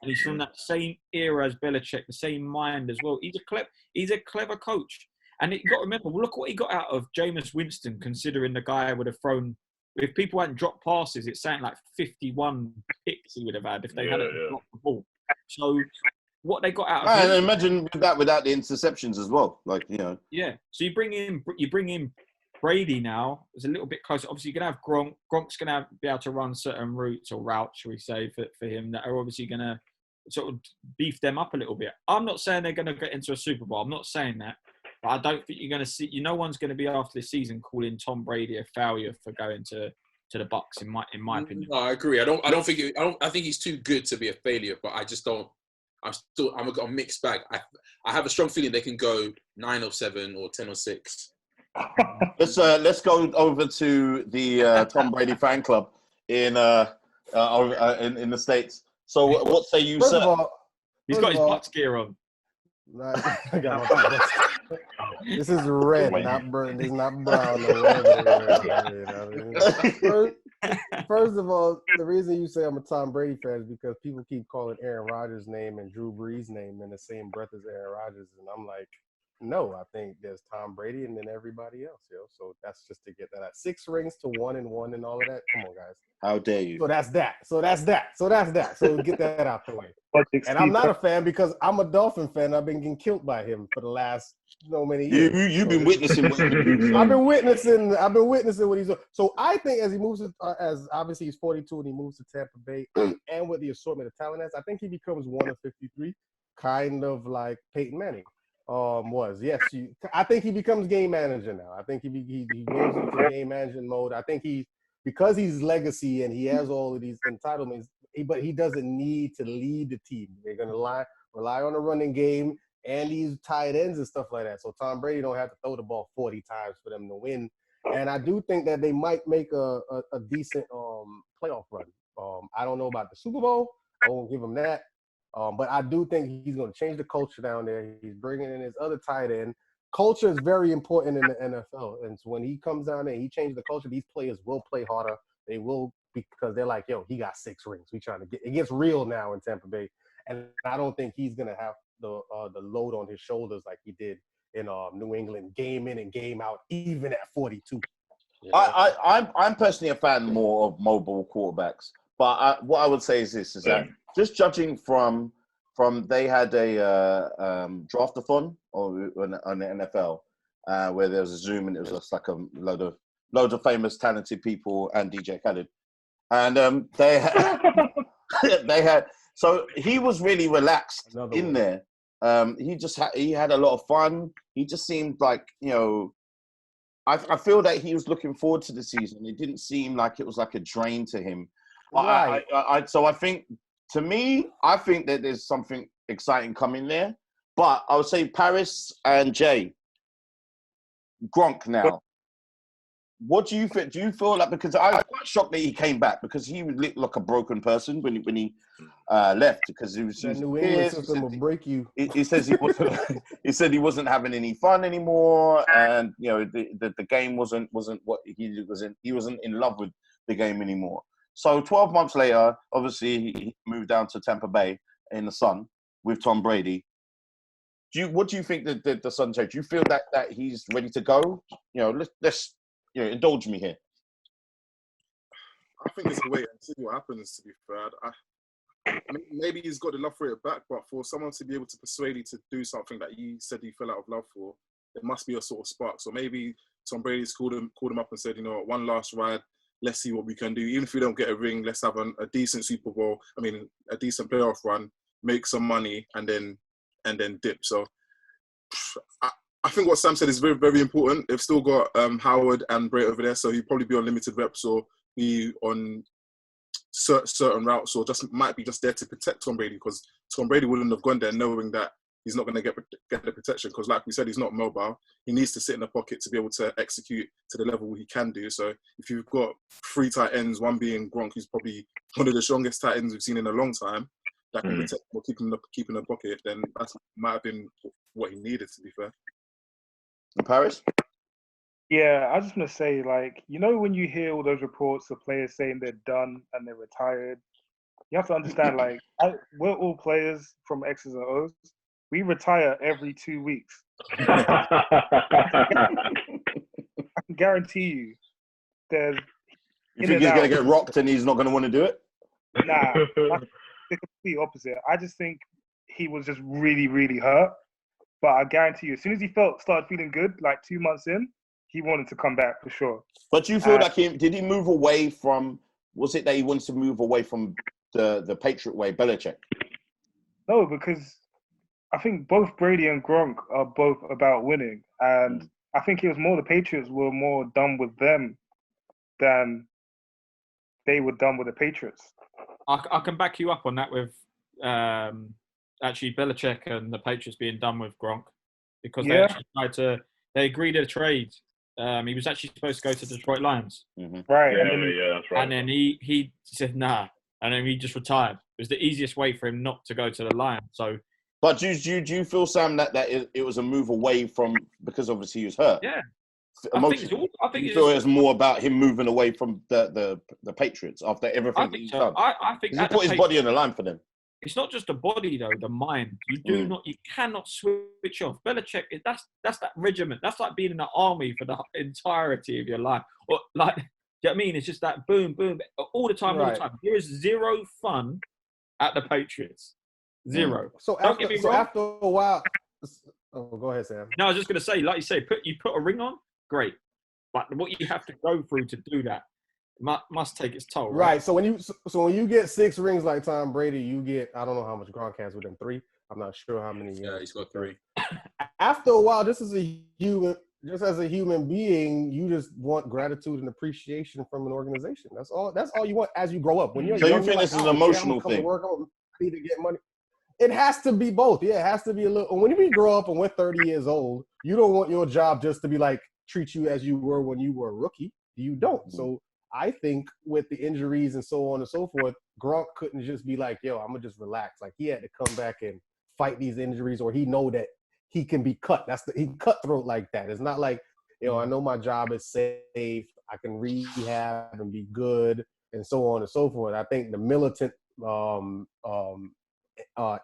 B: and he's from that same era as Belichick, the same mind as well. He's a clever coach, and you got to remember, look what he got out of Jameis Winston. Considering the guy would have thrown, if people hadn't dropped passes, it's saying like 51 picks he would have had if they hadn't dropped the ball. So what they got out of him,
A: and imagine that without the interceptions as well,
B: Yeah, so you bring in Brady now is a little bit closer. Obviously, you're going to have Gronk. Gronk's going to be able to run certain routes or routes, shall we say, for him that are obviously going to sort of beef them up a little bit. I'm not saying they're going to get into a Super Bowl. I'm not saying that. But I don't think you're going to see... no one's going to be after this season calling Tom Brady a failure for going to the Bucs, in my opinion.
G: No, I agree. I think he's too good to be a failure, but I just don't... I'm a mixed bag. I have a strong feeling they can go 9-7 or 10-6.
A: Let's go over to the Tom Brady fan club in the States. So what say you,
E: First
A: sir?
E: of all,
B: He's got his Bucks gear on.
E: I got my Bucks. This is red, not brown. This is not brown. First of all, the reason you say I'm a Tom Brady fan is because people keep calling Aaron Rodgers' name and Drew Brees' name in the same breath as Aaron Rodgers, and I'm like, no, I think there's Tom Brady and then everybody else, So that's just to get that out. 6 rings to 1 and 1 and all of that. Come on, guys.
A: How dare you?
E: So that's that. So get that out the way. And I'm not a fan because I'm a Dolphin fan. I've been getting killed by him for the last many years.
A: You've been witnessing what
E: I've been witnessing what he's doing. So I think as he moves as obviously he's 42 and he moves to Tampa Bay and with the assortment of talent, I think he becomes one of 53, kind of like Peyton Manning. I think he becomes game manager now. I think he goes into game management mode. I think because he's legacy and he has all of these entitlements, but he doesn't need to lead the team. They're gonna rely on the running game and these tight ends and stuff like that. So Tom Brady don't have to throw the ball 40 times for them to win. And I do think that they might make a decent playoff run. I don't know about the Super Bowl. I won't give him that. But I do think he's going to change the culture down there. He's bringing in his other tight end. Culture is very important in the NFL. And so when he comes down there and he changes the culture, these players will play harder. They will, because they're like, he got 6 rings. We trying to get – it gets real now in Tampa Bay. And I don't think he's going to have the load on his shoulders like he did in New England, game in and game out, even at 42.
A: I'm personally a fan more of mobile quarterbacks. But what I would say is this, is that just judging from they had a draft-a-thon on the NFL where there was a Zoom and it was just like a load of famous, talented people and DJ Khaled. And they had so he was really relaxed in there. He had a lot of fun. He just seemed like, I feel that he was looking forward to the season. It didn't seem like it was like a drain to him. Right. So I think, to me, I think that there's something exciting coming there. But I would say Paris and Jay, Gronk now. What do you think? Do you feel like, because I was quite shocked that he came back, because he would look like a broken person when he left, because he was
E: that New England system will break you.
A: He says he wasn't. He said he wasn't having any fun anymore, and the game wasn't what he was in. He wasn't in love with the game anymore. So 12 months later, obviously he moved down to Tampa Bay in the sun with Tom Brady. What do you think that the Sun changed? Do you feel that he's ready to go? Let's indulge me here.
D: I think it's a wait and see what happens, to be fair. maybe he's got the love for it back, but for someone to be able to persuade you to do something that you said you fell out of love for, there must be a sort of spark. So maybe Tom Brady's called him up and said, you know, one last ride. Let's see what we can do. Even if we don't get a ring, let's have a decent Super Bowl. I mean, a decent playoff run, make some money, and then dip. So I think what Sam said is very, very important. They've still got Howard and Bray over there, so he'll probably be on limited reps or be on certain routes, or just might be just there to protect Tom Brady, because Tom Brady wouldn't have gone there knowing that he's not going to get the protection, because like we said, he's not mobile. He needs to sit in the pocket to be able to execute to the level he can do. So if you've got 3 tight ends, one being Gronk, who's probably one of the strongest tight ends we've seen in a long time, that can protect or keep in the pocket, then that might have been what he needed, to be fair.
A: In Paris?
F: Yeah, I was just going to say, like, you know, when you hear all those reports of players saying they're done and they're retired, you have to understand, like, we're all players from X's and O's. We retire every 2 weeks. I can guarantee you there's...
A: You think he's going to get rocked and he's not going to want to do it?
F: Nah, that's the complete opposite. I just think he was just really, really hurt. But I guarantee you, as soon as he started feeling good, like 2 months in, he wanted to come back for sure.
A: But you feel like did he move away from, was it that he wanted to move away from the Patriot way, Belichick?
F: No, because I think both Brady and Gronk are both about winning. And I think it was more the Patriots were more done with them than they were done with the Patriots.
B: I can back you up on that with actually Belichick and the Patriots being done with Gronk, because they actually they agreed a trade. He was actually supposed to go to the Detroit Lions.
F: Right.
C: Yeah, that's right.
B: And then he said, nah. And then he just retired. It was the easiest way for him not to go to the Lions. So,
A: but do you feel, Sam, that it was a move away from, because obviously he was hurt?
B: Yeah.
A: Emotionally.
B: I think
A: you feel it's more about him moving away from the Patriots after everything he's done?
B: I think
A: he put his body on the line for them.
B: It's not just the body though, the mind. You cannot switch off. Belichick, that's that regiment. That's like being in the army for the entirety of your life. Or like, do you know what I mean? It's just that boom, boom, all the time, all the time. There is zero fun at the Patriots. Zero.
E: So after a while, go ahead, Sam.
B: No, I was just going to say, like you say, you put a ring on, great. But what you have to go through to do that must take its toll.
E: Right. So when you get 6 rings like Tom Brady, you get, I don't know how much Gronk has with him, 3. I'm not sure how many.
G: Yeah, he's got 3.
E: After a while, just as a human being, you just want gratitude and appreciation from an organization. That's all you want as you grow up. When you're
A: so
E: young,
A: you think
E: like,
A: this is an emotional
E: come
A: thing?
E: To work, I need to get money. It has to be both. Yeah, it has to be a little. When we grow up and we're 30 years old, you don't want your job just to be like treat you as you were when you were a rookie. You don't. So I think with the injuries and so on and so forth, Gronk couldn't just be like, yo, I'm going to just relax. Like, he had to come back and fight these injuries, or he know that he can be cut. He cutthroat like that. It's not like, I know my job is safe. I can rehab and be good and so on and so forth. I think the militant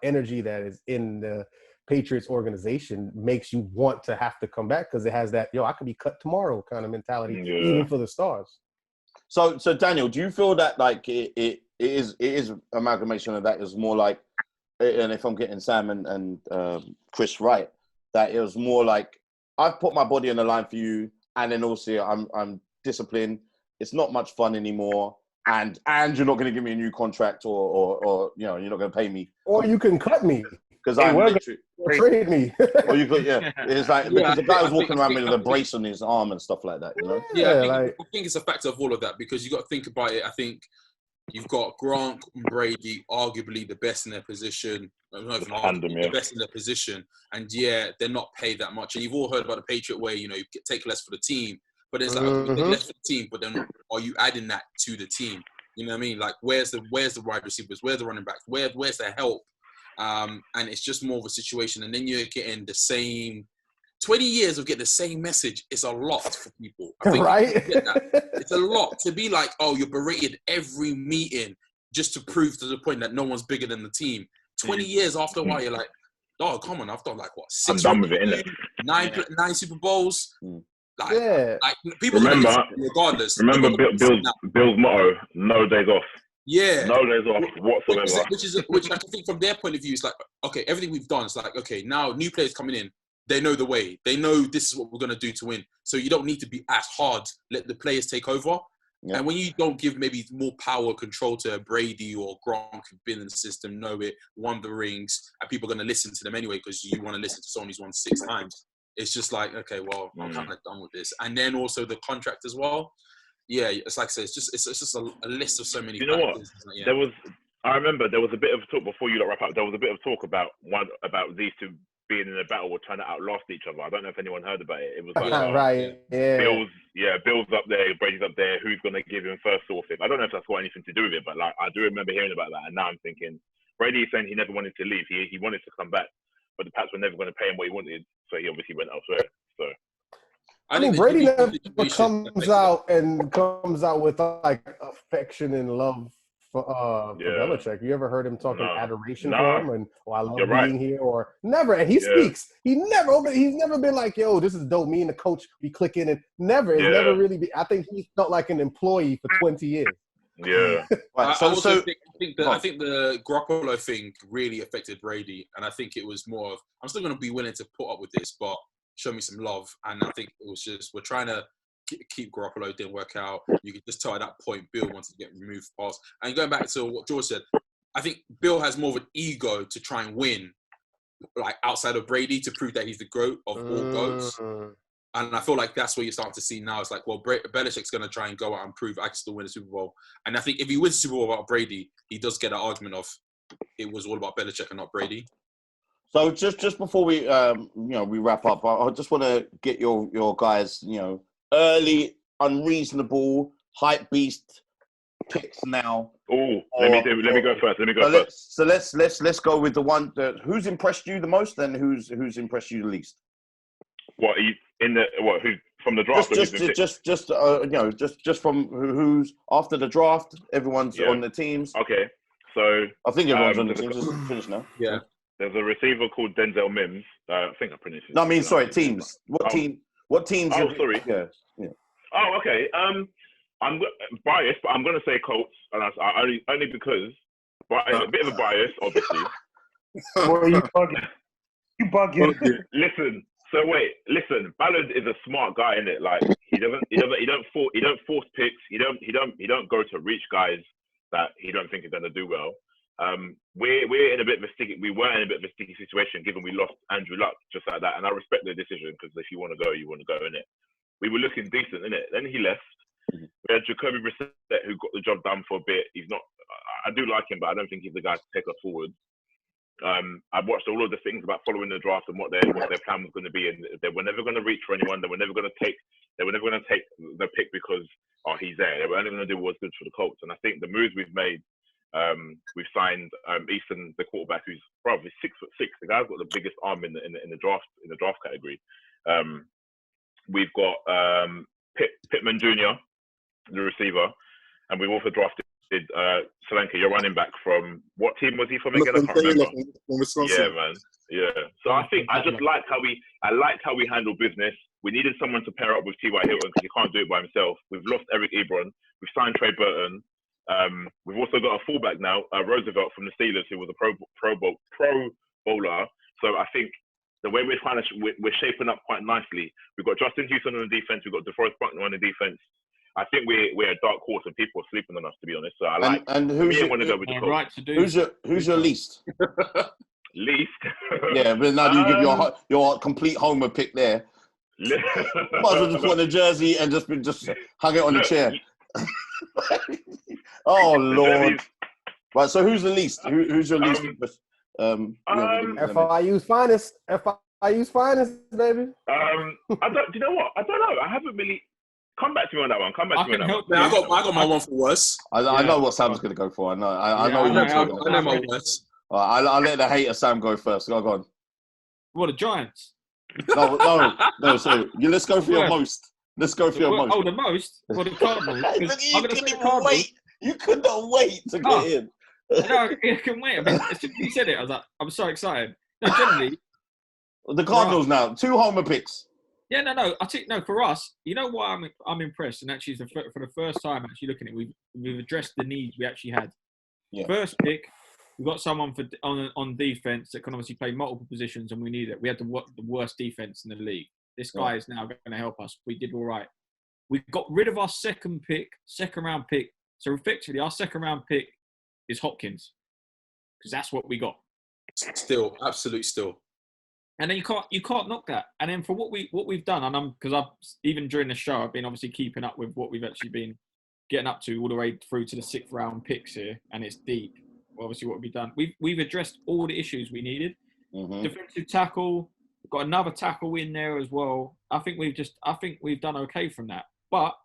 E: energy that is in the Patriots organization makes you want to have to come back, because it has that, I could be cut tomorrow kind of mentality, even for the stars.
A: So Daniel, do you feel that like it is amalgamation of that is more like, and if I'm getting Sam and Chris right, that it was more like, I've put my body on the line for you, and then also I'm disciplined. It's not much fun anymore, and you're not going to give me a new contract, or you're not going to pay me,
E: or you can cut me
A: because I'm literally
E: trade me.
A: Or you could, it's like, because the guy was walking around with a brace on his arm and stuff like that,
G: I think it's a factor of all of that, because you got to think about it. I think you've got Gronk and Brady, arguably the best in their position. The best in their position, and they're not paid that much. And you've all heard about the Patriot way. You take less for the team, but it's like, you take less for the team, but then are you adding that to the team? You know what I mean? Like, where's the wide receivers? Where's the running backs? Where's the help? And it's just more of a situation. And then you're getting the same 20 years of getting the same message. Is a lot for people. I think
E: right?
G: It's a lot to be like, oh, you're berated every meeting just to prove to the point that no one's bigger than the team. 20 years after a while, you're like, oh, come on, I've done like what? 6
C: I'm done with it, innit?
G: 9 Super Bowls. Like people
C: remember,
G: regardless.
C: Remember Bill's motto: no days off.
G: Yeah.
C: No days off whatsoever.
G: Which I think from their point of view is like, okay, everything we've done is like, okay, now new players coming in, they know the way. They know this is what we're going to do to win. So you don't need to be as hard. Let the players take over. Yeah. And when you don't give maybe more power control to Brady or Gronk, who've been in the system, know it, won the rings, and people are going to listen to them anyway because you want to listen to someone who's won 6 times. It's just like, okay, well, I'm kind of done with this. And then also the contract as well. Yeah, it's like I said, it's just a list of so many.
C: You know what?
G: Yeah.
C: I remember there was a bit of talk before you wrap up. There was a bit of talk about these two being in a battle or trying to outlast each other. I don't know if anyone heard about it. It was like Bill's up there, Brady's up there. Who's gonna give him first sort of thing? I don't know if that's got anything to do with it, but like I do remember hearing about that. And now I'm thinking Brady is saying he never wanted to leave. He wanted to come back, but the Pats were never going to pay him what he wanted, so he obviously went elsewhere. So.
E: I mean, Brady never comes out with like affection and love for Belichick. You ever heard him talking adoration for him and I love being here or never? And he speaks. He's never been like, yo, this is dope. Me and the coach be clicking and never. It's never really be. I think he felt like an employee for 20 years.
C: Yeah.
G: I think the Garoppolo thing really affected Brady, and I think it was more of I'm still going to be willing to put up with this, but show me some love. And I think it was just we're trying to keep Garoppolo. Didn't work out. You could just tell at that point Bill wanted to get removed past. And going back to what George said, I think Bill has more of an ego to try and win, like outside of Brady, to prove that he's the GOAT of all GOATs. And I feel like that's what you're starting to see now. It's like, well, Belichick's going to try and go out and prove I can still win a Super Bowl. And I think if he wins the Super Bowl without Brady, he does get an argument of it was all about Belichick and not Brady.
A: So just before we we wrap up, I just want to get your guys early unreasonable hype beast picks now.
C: Oh, let me go first.
A: So let's go with the one that who's impressed you the most and who's impressed you the least.
C: What who from the draft?
A: Just from who's after the draft. Everyone's on the teams.
C: Okay, so
A: I think everyone's on the teams. It's finished now.
G: Yeah.
C: There's a receiver called Denzel Mims. I think I pronounced it.
A: No, I mean, sorry, teams. What teams?
C: Oh, sorry.
A: Yeah.
C: Oh, okay. I'm biased, but I'm going to say Colts, and only because a bit of a bias, obviously.
F: Boy, you bugging. You bugging.
C: Listen. Ballard is a smart guy, innit? Like he don't force picks. He don't go to reach guys that he don't think are going to do well. We're in a bit of a sticky. We were in a bit of a sticky situation given we lost Andrew Luck just like that, and I respect the decision because if you want to go, you want to go, innit? We were looking decent, innit? Then he left. We had Jacoby Brissett who got the job done for a bit. He's not. I do like him, but I don't think he's the guy to take us forward. I watched all of the things about following the draft and what their plan was going to be, and they were never going to reach for anyone. They were never going to take the pick because he's there. They were only going to do what's good for the Colts. And I think the moves we've made. We've signed Easton, the quarterback, who's probably 6'6". The guy's got the biggest arm in the draft category. We've got Pittman Jr., the receiver, and we've also drafted Solanke, your running back from what team was he from again? I can't remember. Yeah, man. Yeah. So I think I just liked how we handled business. We needed someone to pair up with T.Y. Hilton because he can't do it by himself. We've lost Eric Ebron. We've signed Trey Burton. We've also got a fullback now, Roosevelt from the Steelers, who was a pro bowler. So I think the way we're shaping up quite nicely. We've got Justin Houston on the defense. We've got DeForest Buckner on the defense. I think we're a dark horse and people are sleeping on us, to be honest. So I like. And who's
A: who's your least?
C: Least.
A: Yeah, but now you give your complete homer pick there. Might as well just put on a jersey and just hung it on the chair. Oh Lord! Right, so who's the least? Who's your least?
E: FIU's finest. FIU's finest, baby.
C: Do you know what? I don't know. I haven't really. Come back to me on that one.
G: I got my one for worse.
A: I know what Sam's going to go for. I know. I know
G: my worst.
A: I'll let the hater Sam go first. Go on.
B: What, the Giants?
A: No. So let's go for your most. Let's go for your most.
B: Oh, the most? Well, the Cardinals.
A: You could not wait to get in.
B: No, I can wait. I mean, as soon as you said it, I was like, I'm so excited. No, generally.
A: The Cardinals now. 2 homer picks.
B: Yeah, no. I think no. For us, you know why I'm impressed, and actually, for the first time, actually looking at it, we've addressed the needs we actually had.
A: Yeah.
B: First pick, we've got someone on defense that can obviously play multiple positions, and we need it. We had the worst defense in the league. This guy is now going to help us. We did all right. We got rid of our second round pick. So effectively, our second round pick is Hopkins, because that's what we got.
G: Still, absolute still.
B: And then you can't knock that. And then for what we've done, and I've even during the show, I've been obviously keeping up with what we've actually been getting up to all the way through to the 6th round picks here, and it's deep. Obviously, what we've done, we've addressed all the issues we needed.
A: Mm-hmm.
B: Defensive tackle, we've got another tackle in there as well. I think we've done okay from that. But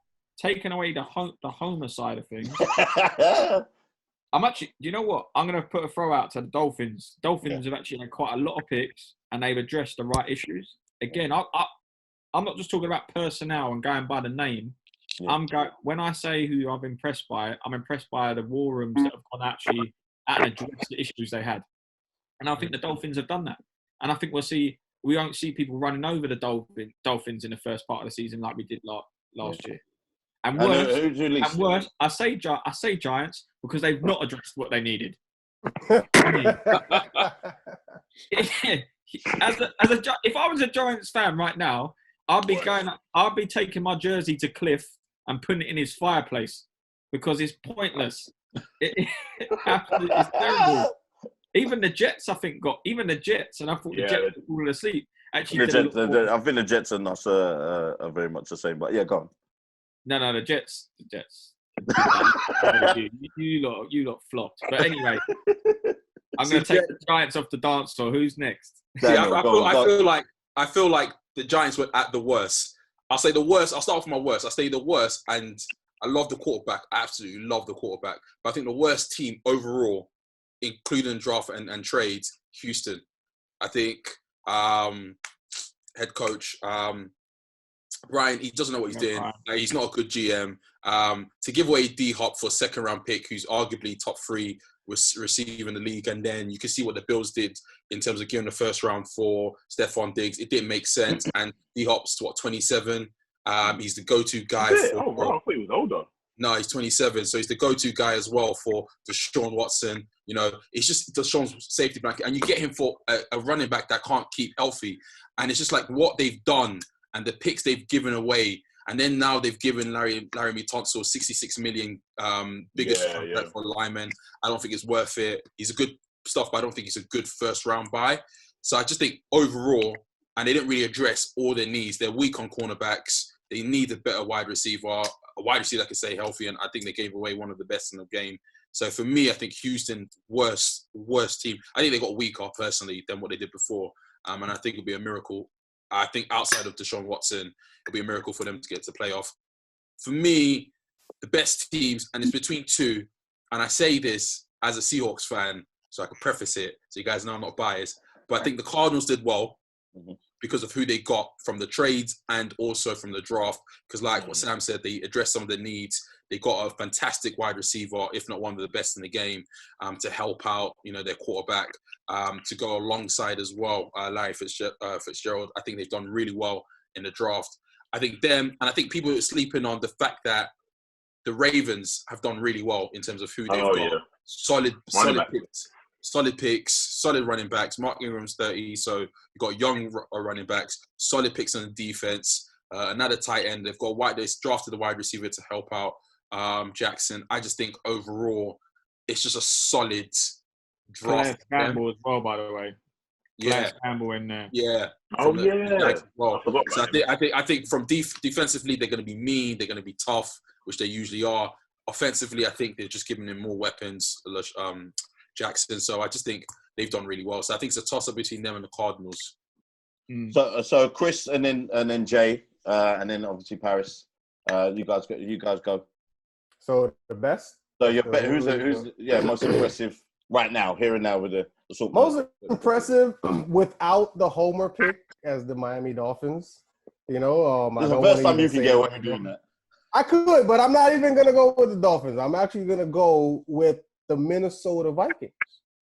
B: taking away the Homer side of things. I'm actually, you know what? I'm going to put a throw out to the Dolphins. Dolphins have actually had quite a lot of picks, and they've addressed the right issues. Again, I'm not just talking about personnel and going by the name. Yeah. When I say who I'm impressed by, I'm impressed by the war rooms that have gone actually and addressed the issues they had. And I think the Dolphins have done that. And I think we won't see people running over the Dolphins in the first part of the season like we did last year. And worse, I say Giants because they've not addressed what they needed. If I was a Giants fan right now, I'd be taking my jersey to Cliff and putting it in his fireplace because it's pointless. It's terrible. Even the Jets, I think, and I thought the Jets were falling asleep. Actually,
A: I think the Jets and us are very much the same. But yeah, go on.
B: No, the Jets. you lot flopped. But anyway, I'm going to take the Giants off the dance floor. Who's next?
G: I feel like the Giants were at the worst. I'll say the worst. I'll start off with my worst. I'll say the worst, and I love the quarterback. I absolutely love the quarterback. But I think the worst team overall, including draft and trades, Houston. I think head coach Brian, he doesn't know what he's doing. He's not a good GM. To give away D-Hop for a second-round pick, who's arguably top 3 receiver in the league, and then you can see what the Bills did in terms of giving the first round for Stephon Diggs. It didn't make sense. And D-Hop's, 27? He's the go-to guy.
C: I thought he was older.
G: No, he's 27, so he's the go-to guy as well for Deshaun Watson. You know, it's just Deshaun's safety blanket. And you get him for a running back that can't keep healthy. And it's just like what they've done and the picks they've given away. And then now they've given Larry Tunsil $66 million biggest contract for lineman. I don't think it's worth it. He's a good stuff, but I don't think he's a good first round buy. So I just think overall, and they didn't really address all their needs. They're weak on cornerbacks. They need a better wide receiver, a wide receiver that can stay healthy. And I think they gave away one of the best in the game. So for me, I think Houston, worst team. I think they got weaker personally than what they did before. And I think it'll be a miracle. I think outside of Deshaun Watson, it'll be a miracle for them to get to playoff. For me, the best teams, and it's between two, and I say this as a Seahawks fan, so I can preface it, so you guys know I'm not biased, but I think the Cardinals did well because of who they got from the trades and also from the draft. Because like what Sam said, they addressed some of the needs. They got a fantastic wide receiver, if not one of the best in the game, to help out, their quarterback, to go alongside as well, Larry Fitzgerald. I think they've done really well in the draft. I think them, and I think people are sleeping on the fact that the Ravens have done really well in terms of who they've got. Yeah. Solid picks, solid running backs. Mark Ingram's 30, so you've got young running backs, solid picks on the defense, another tight end. They've drafted a wide receiver to help out Jackson. I just think overall, it's just a solid draft.
B: Campbell as well, by the way.
G: Yeah,
B: Campbell in there.
G: Yeah.
C: Well,
G: so I think from defensively, they're going to be mean. They're going to be tough, which they usually are. Offensively, I think they're just giving him more weapons, Jackson. So I just think they've done really well. So I think it's a toss-up between them and the Cardinals.
A: So Chris and then Jay and then obviously Paris. You guys go.
E: So the best.
A: So who's most impressive right now, here and now with the
E: most impressive without the homer pick as the Miami Dolphins.
A: It's the first time you can get away with doing that.
E: I could, but I'm not even going to go with the Dolphins. I'm actually going to go with the Minnesota Vikings.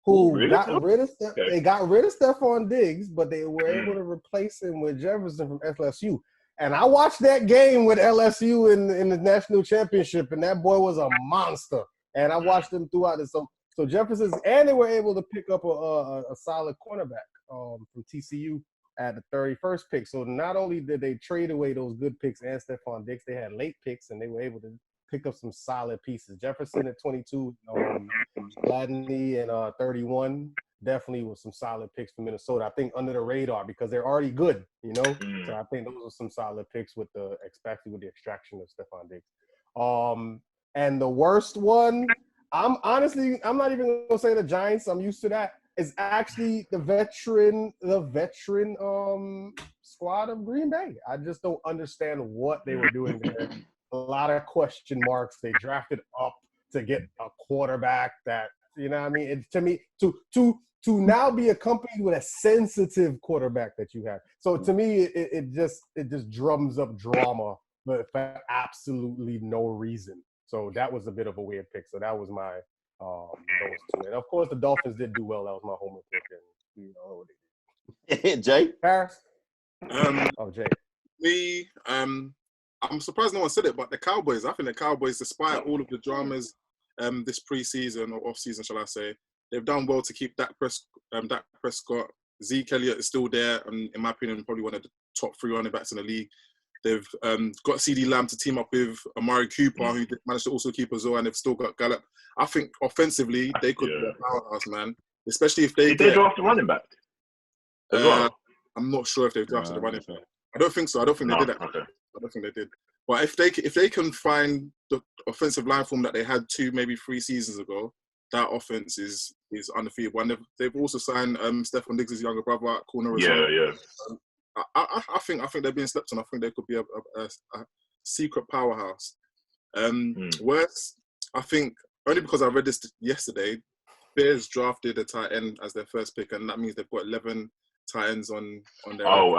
E: who
C: Really?
E: got rid of
C: Okay.
E: they got rid of Stephon Diggs, but they were
C: Mm.
E: able to replace him with Jefferson from LSU. And I watched that game with LSU in the national championship, and that boy was a monster. And I watched him throughout it. So Jefferson's, and they were able to pick up a solid cornerback from TCU at the 31st pick. So not only did they trade away those good picks and Stephon Diggs, they had late picks, and they were able to pick up some solid pieces. Jefferson at 22, Gladney and 31 definitely was some solid picks for Minnesota. I think under the radar because they're already good, you know. So I think those are some solid picks especially with the extraction of Stephon Diggs. And the worst one, I'm not even gonna say the Giants. I'm used to that. Is actually the veteran squad of Green Bay. I just don't understand what they were doing there. A lot of question marks. They drafted up to get a quarterback that, you know what I mean? It's, to me, to now be a company with a sensitive quarterback that you have. So to me, it just drums up drama, but for absolutely no reason. So that was a bit of a weird pick. So that was my those two. And of course, the Dolphins did do well. That was my homer pick. And you know what they did.
A: Jay?
E: Paris? Jay.
D: Me, I'm surprised no one said it, but the Cowboys. I think the Cowboys, despite all of the dramas this preseason or off-season, shall I say, they've done well to keep Dak Prescott. Zeke Elliott is still there, and in my opinion, probably one of the top 3 running backs in the league. They've got CeeDee Lamb to team up with Amari Cooper, who managed to also keep as well, and they've still got Gallup. I think offensively, they could be a powerhouse, man. Especially if they
C: Did they draft a running back as well?
D: I'm not sure if they've drafted a running back. I don't think so. I don't think they did it.
C: Okay.
D: I don't think they did. But if they can find the offensive line form that they had 2, maybe 3 seasons ago, that offense is undefeatable. And they've also signed Stephon Diggs' younger brother at corner as well.
C: Yeah.
D: I think they're being slept on. I think they could be a secret powerhouse. Worse, I think only because I read this yesterday, Bears drafted a tight end as their first pick, and that means they've got 11 tight ends on their.
C: Cole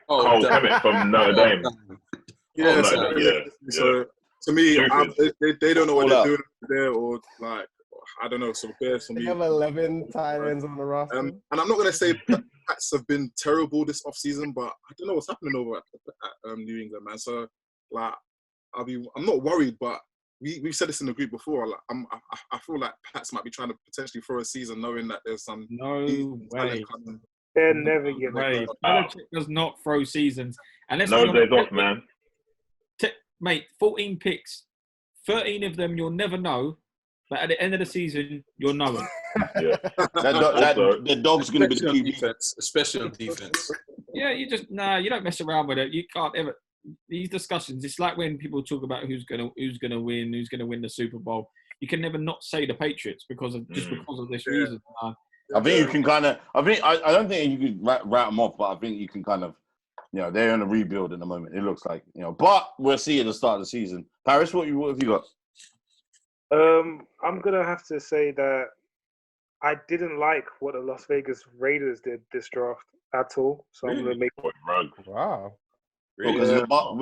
C: Kemet from Notre Dame.
D: Yeah,
C: yeah.
D: So to me, they don't know what they're doing there, or like I don't know. So Bears for me.
E: They have 11 tight ends on the roster.
D: And I'm not going to say Pats have been terrible this offseason, but I don't know what's happening over at New England, man. So, like, I'm not worried, but we've said this in the group before. Like, I feel like Pats might be trying to potentially throw a season knowing that there's some
B: way.
F: They're never getting
B: Belichick does not throw seasons. And let's
C: no days off, man.
B: Mate, 14 picks. 13 of them you'll never know. But at the end of the season, you'll know it.
C: Yeah.
A: The dog's going to be the QB.
G: Defense, especially on defense.
B: Yeah, you don't mess around with it. You can't ever. These discussions, it's like when people talk about who's gonna win the Super Bowl. You can never not say the Patriots because of this reason.
A: I think you can kind of. I don't think you can write them off, but I think you can kind of. They're in a rebuild at the moment. It looks like but we'll see at the start of the season. Paris, what have you got?
F: I'm gonna have to say that I didn't like what the Las Vegas Raiders did this draft at all. So I'm gonna make.
E: Wow.
A: Really?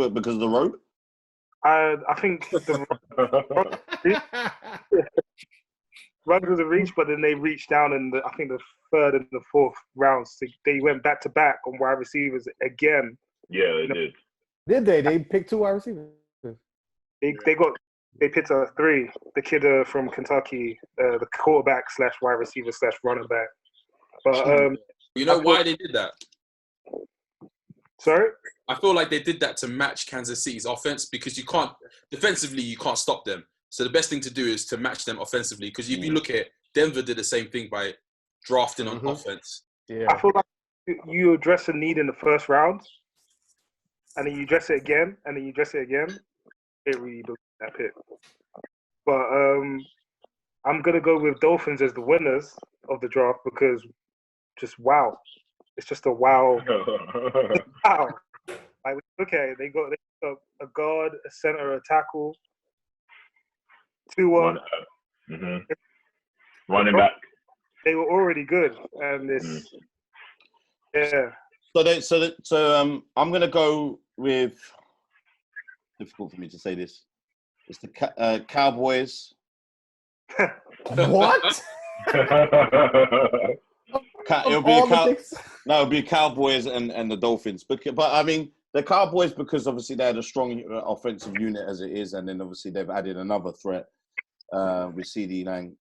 A: Because of the road?
F: I think the rug was a reach, but then they reached down in the 3rd and the 4th rounds. They went back to back on wide receivers again.
C: Yeah, they did.
E: Did they? They picked 2 wide receivers.
F: They picked 3. The kid from Kentucky, the quarterback / wide receiver / running back. But
G: you know why they did that?
F: Sorry?
G: I feel like they did that to match Kansas City's offense because you can't stop them. So the best thing to do is to match them offensively. Because if you look at it, Denver did the same thing by drafting on offense.
F: Yeah. I feel like you address a need in the 1st round, and then you address it again, and then you address it again. It really does that pick. But I'm gonna go with Dolphins as the winners of the draft because just wow. It's just a wow. Wow. Like, okay, they got a guard, a center, a tackle, 2
C: running back.
F: They were already good, and this, yeah.
A: So I'm gonna go with. Difficult for me to say this. It's the Cowboys.
E: What?
A: It'll be Cowboys and the Dolphins. But I mean, the Cowboys, because obviously they had a strong offensive unit as it is, and then obviously they've added another threat with CD Lang.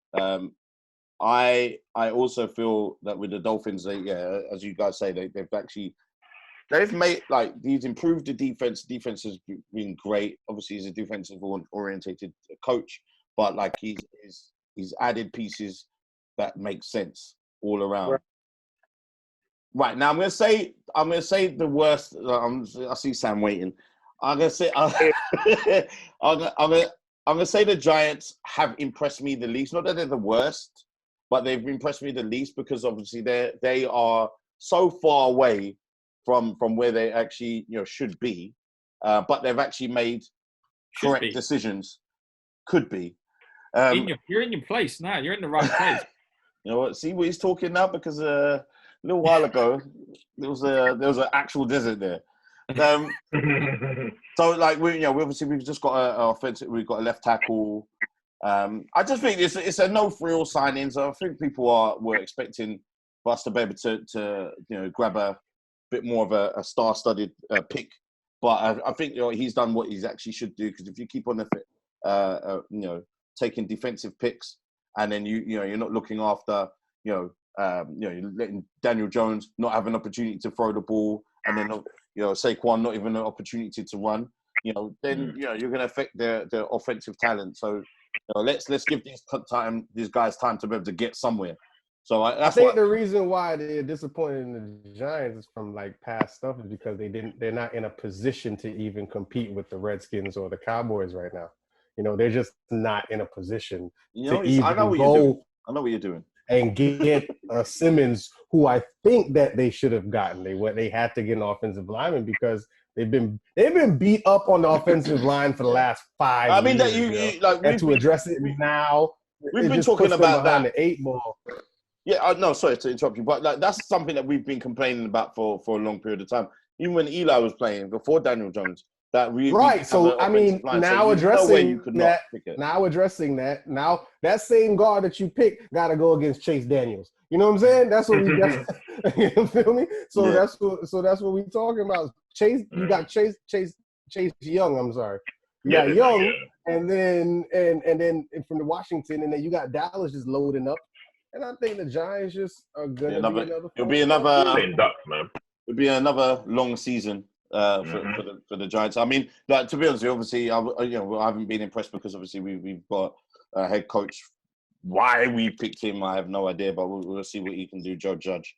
A: I also feel that with the Dolphins, as you guys say, they've made, like, he's improved the defense. The defense has been great. Obviously, he's a defensive orientated coach, but like he's added pieces that make sense all around. Right now, I'm gonna say the worst. I see Sam waiting. I'm gonna say I'm gonna say the Giants have impressed me the least. Not that they're the worst, but they've impressed me the least because obviously they are so far away from where they actually should be, but they've actually made correct decisions. Could be.
B: You're in your place now. You're in the right place.
A: You know what? See what he's talking now, because a little while ago there was an actual desert there. So like we obviously we've just got an offensive. We've got a left tackle. I just think it's a no frill signing. So I think people were expecting for us to be able to grab a bit more of a star-studded pick, but I think he's done what he actually should do, because if you keep on taking defensive picks, and then you're not looking after you're letting Daniel Jones not have an opportunity to throw the ball, and then Saquon not even an opportunity to run, then you're going to affect their offensive talent. So let's give these guys time to be able to get somewhere. So I think
E: the reason why they're disappointed in the Giants is from like past stuff is because they're not in a position to even compete with the Redskins or the Cowboys right now. They're just not in a position to even
A: I know what you're doing.
E: And get Simmons, who I think that they should have gotten. They had to get an offensive lineman because they've been beat up on the offensive line for the last 5 years.
A: I mean that
E: and to address it now,
A: we've been talking about that.
E: The 8 ball.
A: Yeah, no, sorry to interrupt you, but that's something that we've been complaining about for a long period of time. Even when Eli was playing before Daniel Jones, right.
E: So I mean, now addressing that, now that same guard that you picked got to go against Chase Daniels. You know what I'm saying? That's what you feel me? So yeah. That's what we talking about. Chase, you got Chase Young. I'm sorry. You got Young, and then from the Washington, and then you got Dallas just loading up. And I think the Giants just are gonna be
A: another long season. For the Giants. I mean, like, to be honest, obviously, I haven't been impressed because obviously we've got a head coach. Why we picked him, I have no idea, but we'll see what he can do, Joe Judge.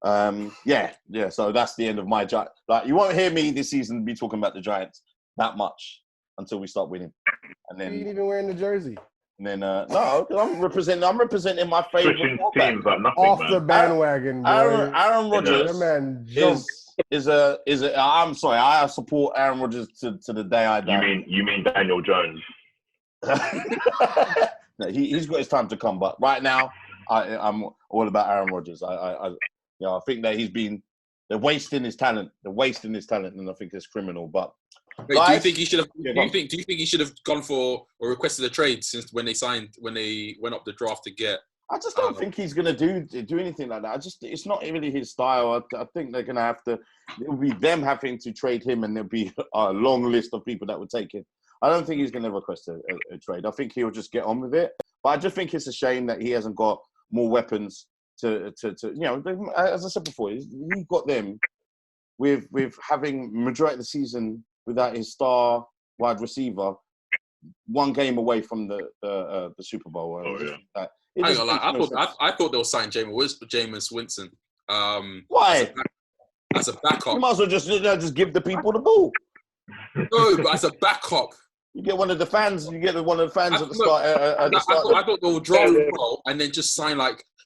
A: So that's the end of my Giants. Like, you won't hear me this season be talking about the Giants that much until we start winning. And then
E: you ain't even wearing the jersey.
A: And then no, I'm representing my favorite
C: teams like nothing,
E: off the bandwagon.
A: Aaron Rodgers
E: man
A: is a. I'm sorry, I support Aaron Rodgers to the day I die.
C: You mean Daniel Jones?
A: No, he's got his time to come, but right now I'm all about Aaron Rodgers. I think that they're wasting his talent. And I think it's criminal. But
G: wait, do you think he should have? Do you think he should have gone for or requested a trade since when they went up the draft to get?
A: I just don't think he's going to do anything like that. It's not really his style. I think they're going to have to. It'll be them having to trade him, and there'll be a long list of people that would take him. I don't think he's going to request a trade. I think he'll just get on with it. But I just think it's a shame that he hasn't got more weapons to as I said before, he got them with having majority of the season without his star wide receiver, one game away from the Super Bowl.
G: I thought they were signing Jameis Winston.
A: Why?
G: As a backup.
A: You might as well just give the people the ball.
G: No, but as a backup.
A: You get one of the fans. You get one of the fans at the start.
G: I thought they would draw the ball and then just sign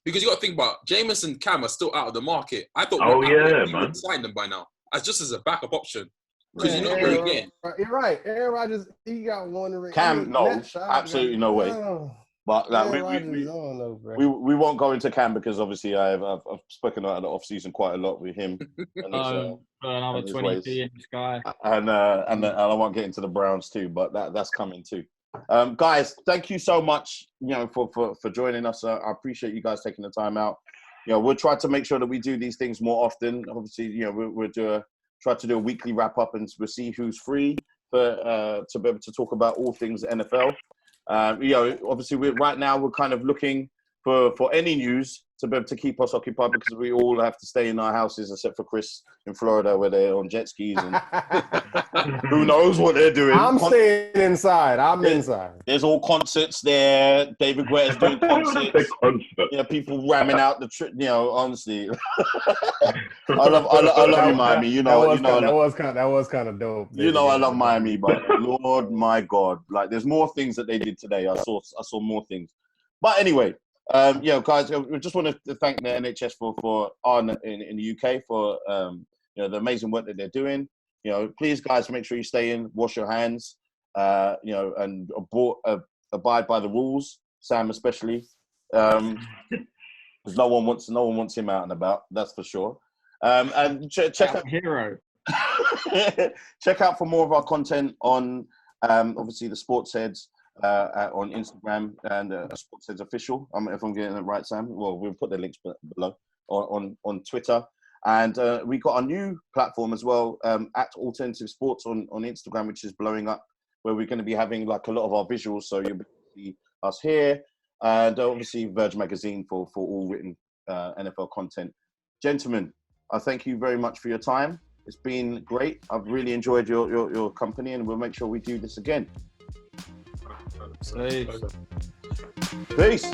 G: because you got to think about Jameis and Cam are still out of the market. I thought you would sign them by now just as a backup option. Because you're not really getting.
E: You're right. Aaron Rodgers, he got one ring.
A: Cam, no, absolutely no way. But we won't go into Cam because obviously I've spoken about the off season quite a lot with him. And
B: another 20p in this guy.
A: And I won't get into the Browns too, but that's coming too. Guys, thank you so much, for joining us. I appreciate you guys taking the time out. We'll try to make sure that we do these things more often. Obviously, we'll try to do a weekly wrap up, and we'll see who's free to be able to talk about all things NFL. Obviously, right now we're kind of looking for any news to be able to keep us occupied, because we all have to stay in our houses except for Chris in Florida, where they're on jet skis and who knows what they're doing.
E: I'm staying inside. I'm inside.
A: There's all concerts there. David Guetta's doing concerts. People ramming out the trip. Honestly, I love you, Miami.
E: That was kind of dope.
A: I love Miami, but Lord, my God, like there's more things that they did today. I saw more things. But anyway, guys, we just want to thank the NHS for in the UK for the amazing work that they're doing. Please, guys, make sure you stay in, wash your hands, and abide by the rules. Sam especially, because no one wants him out and about. That's for sure. And check out
B: Hero.
A: Check out for more of our content on obviously the SportsHeads on Instagram and SportsHeads official. If I'm getting it right, Sam. Well, we'll put the links below on Twitter. And we got a new platform as well, at Alternative Sports on Instagram, which is blowing up, where we're going to be having like a lot of our visuals. So you'll be able to see us here, and obviously Verge Magazine for all written NFL content. Gentlemen, I thank you very much for your time. It's been great. I've really enjoyed your company, and we'll make sure we do this again.
B: Safe.
A: Peace.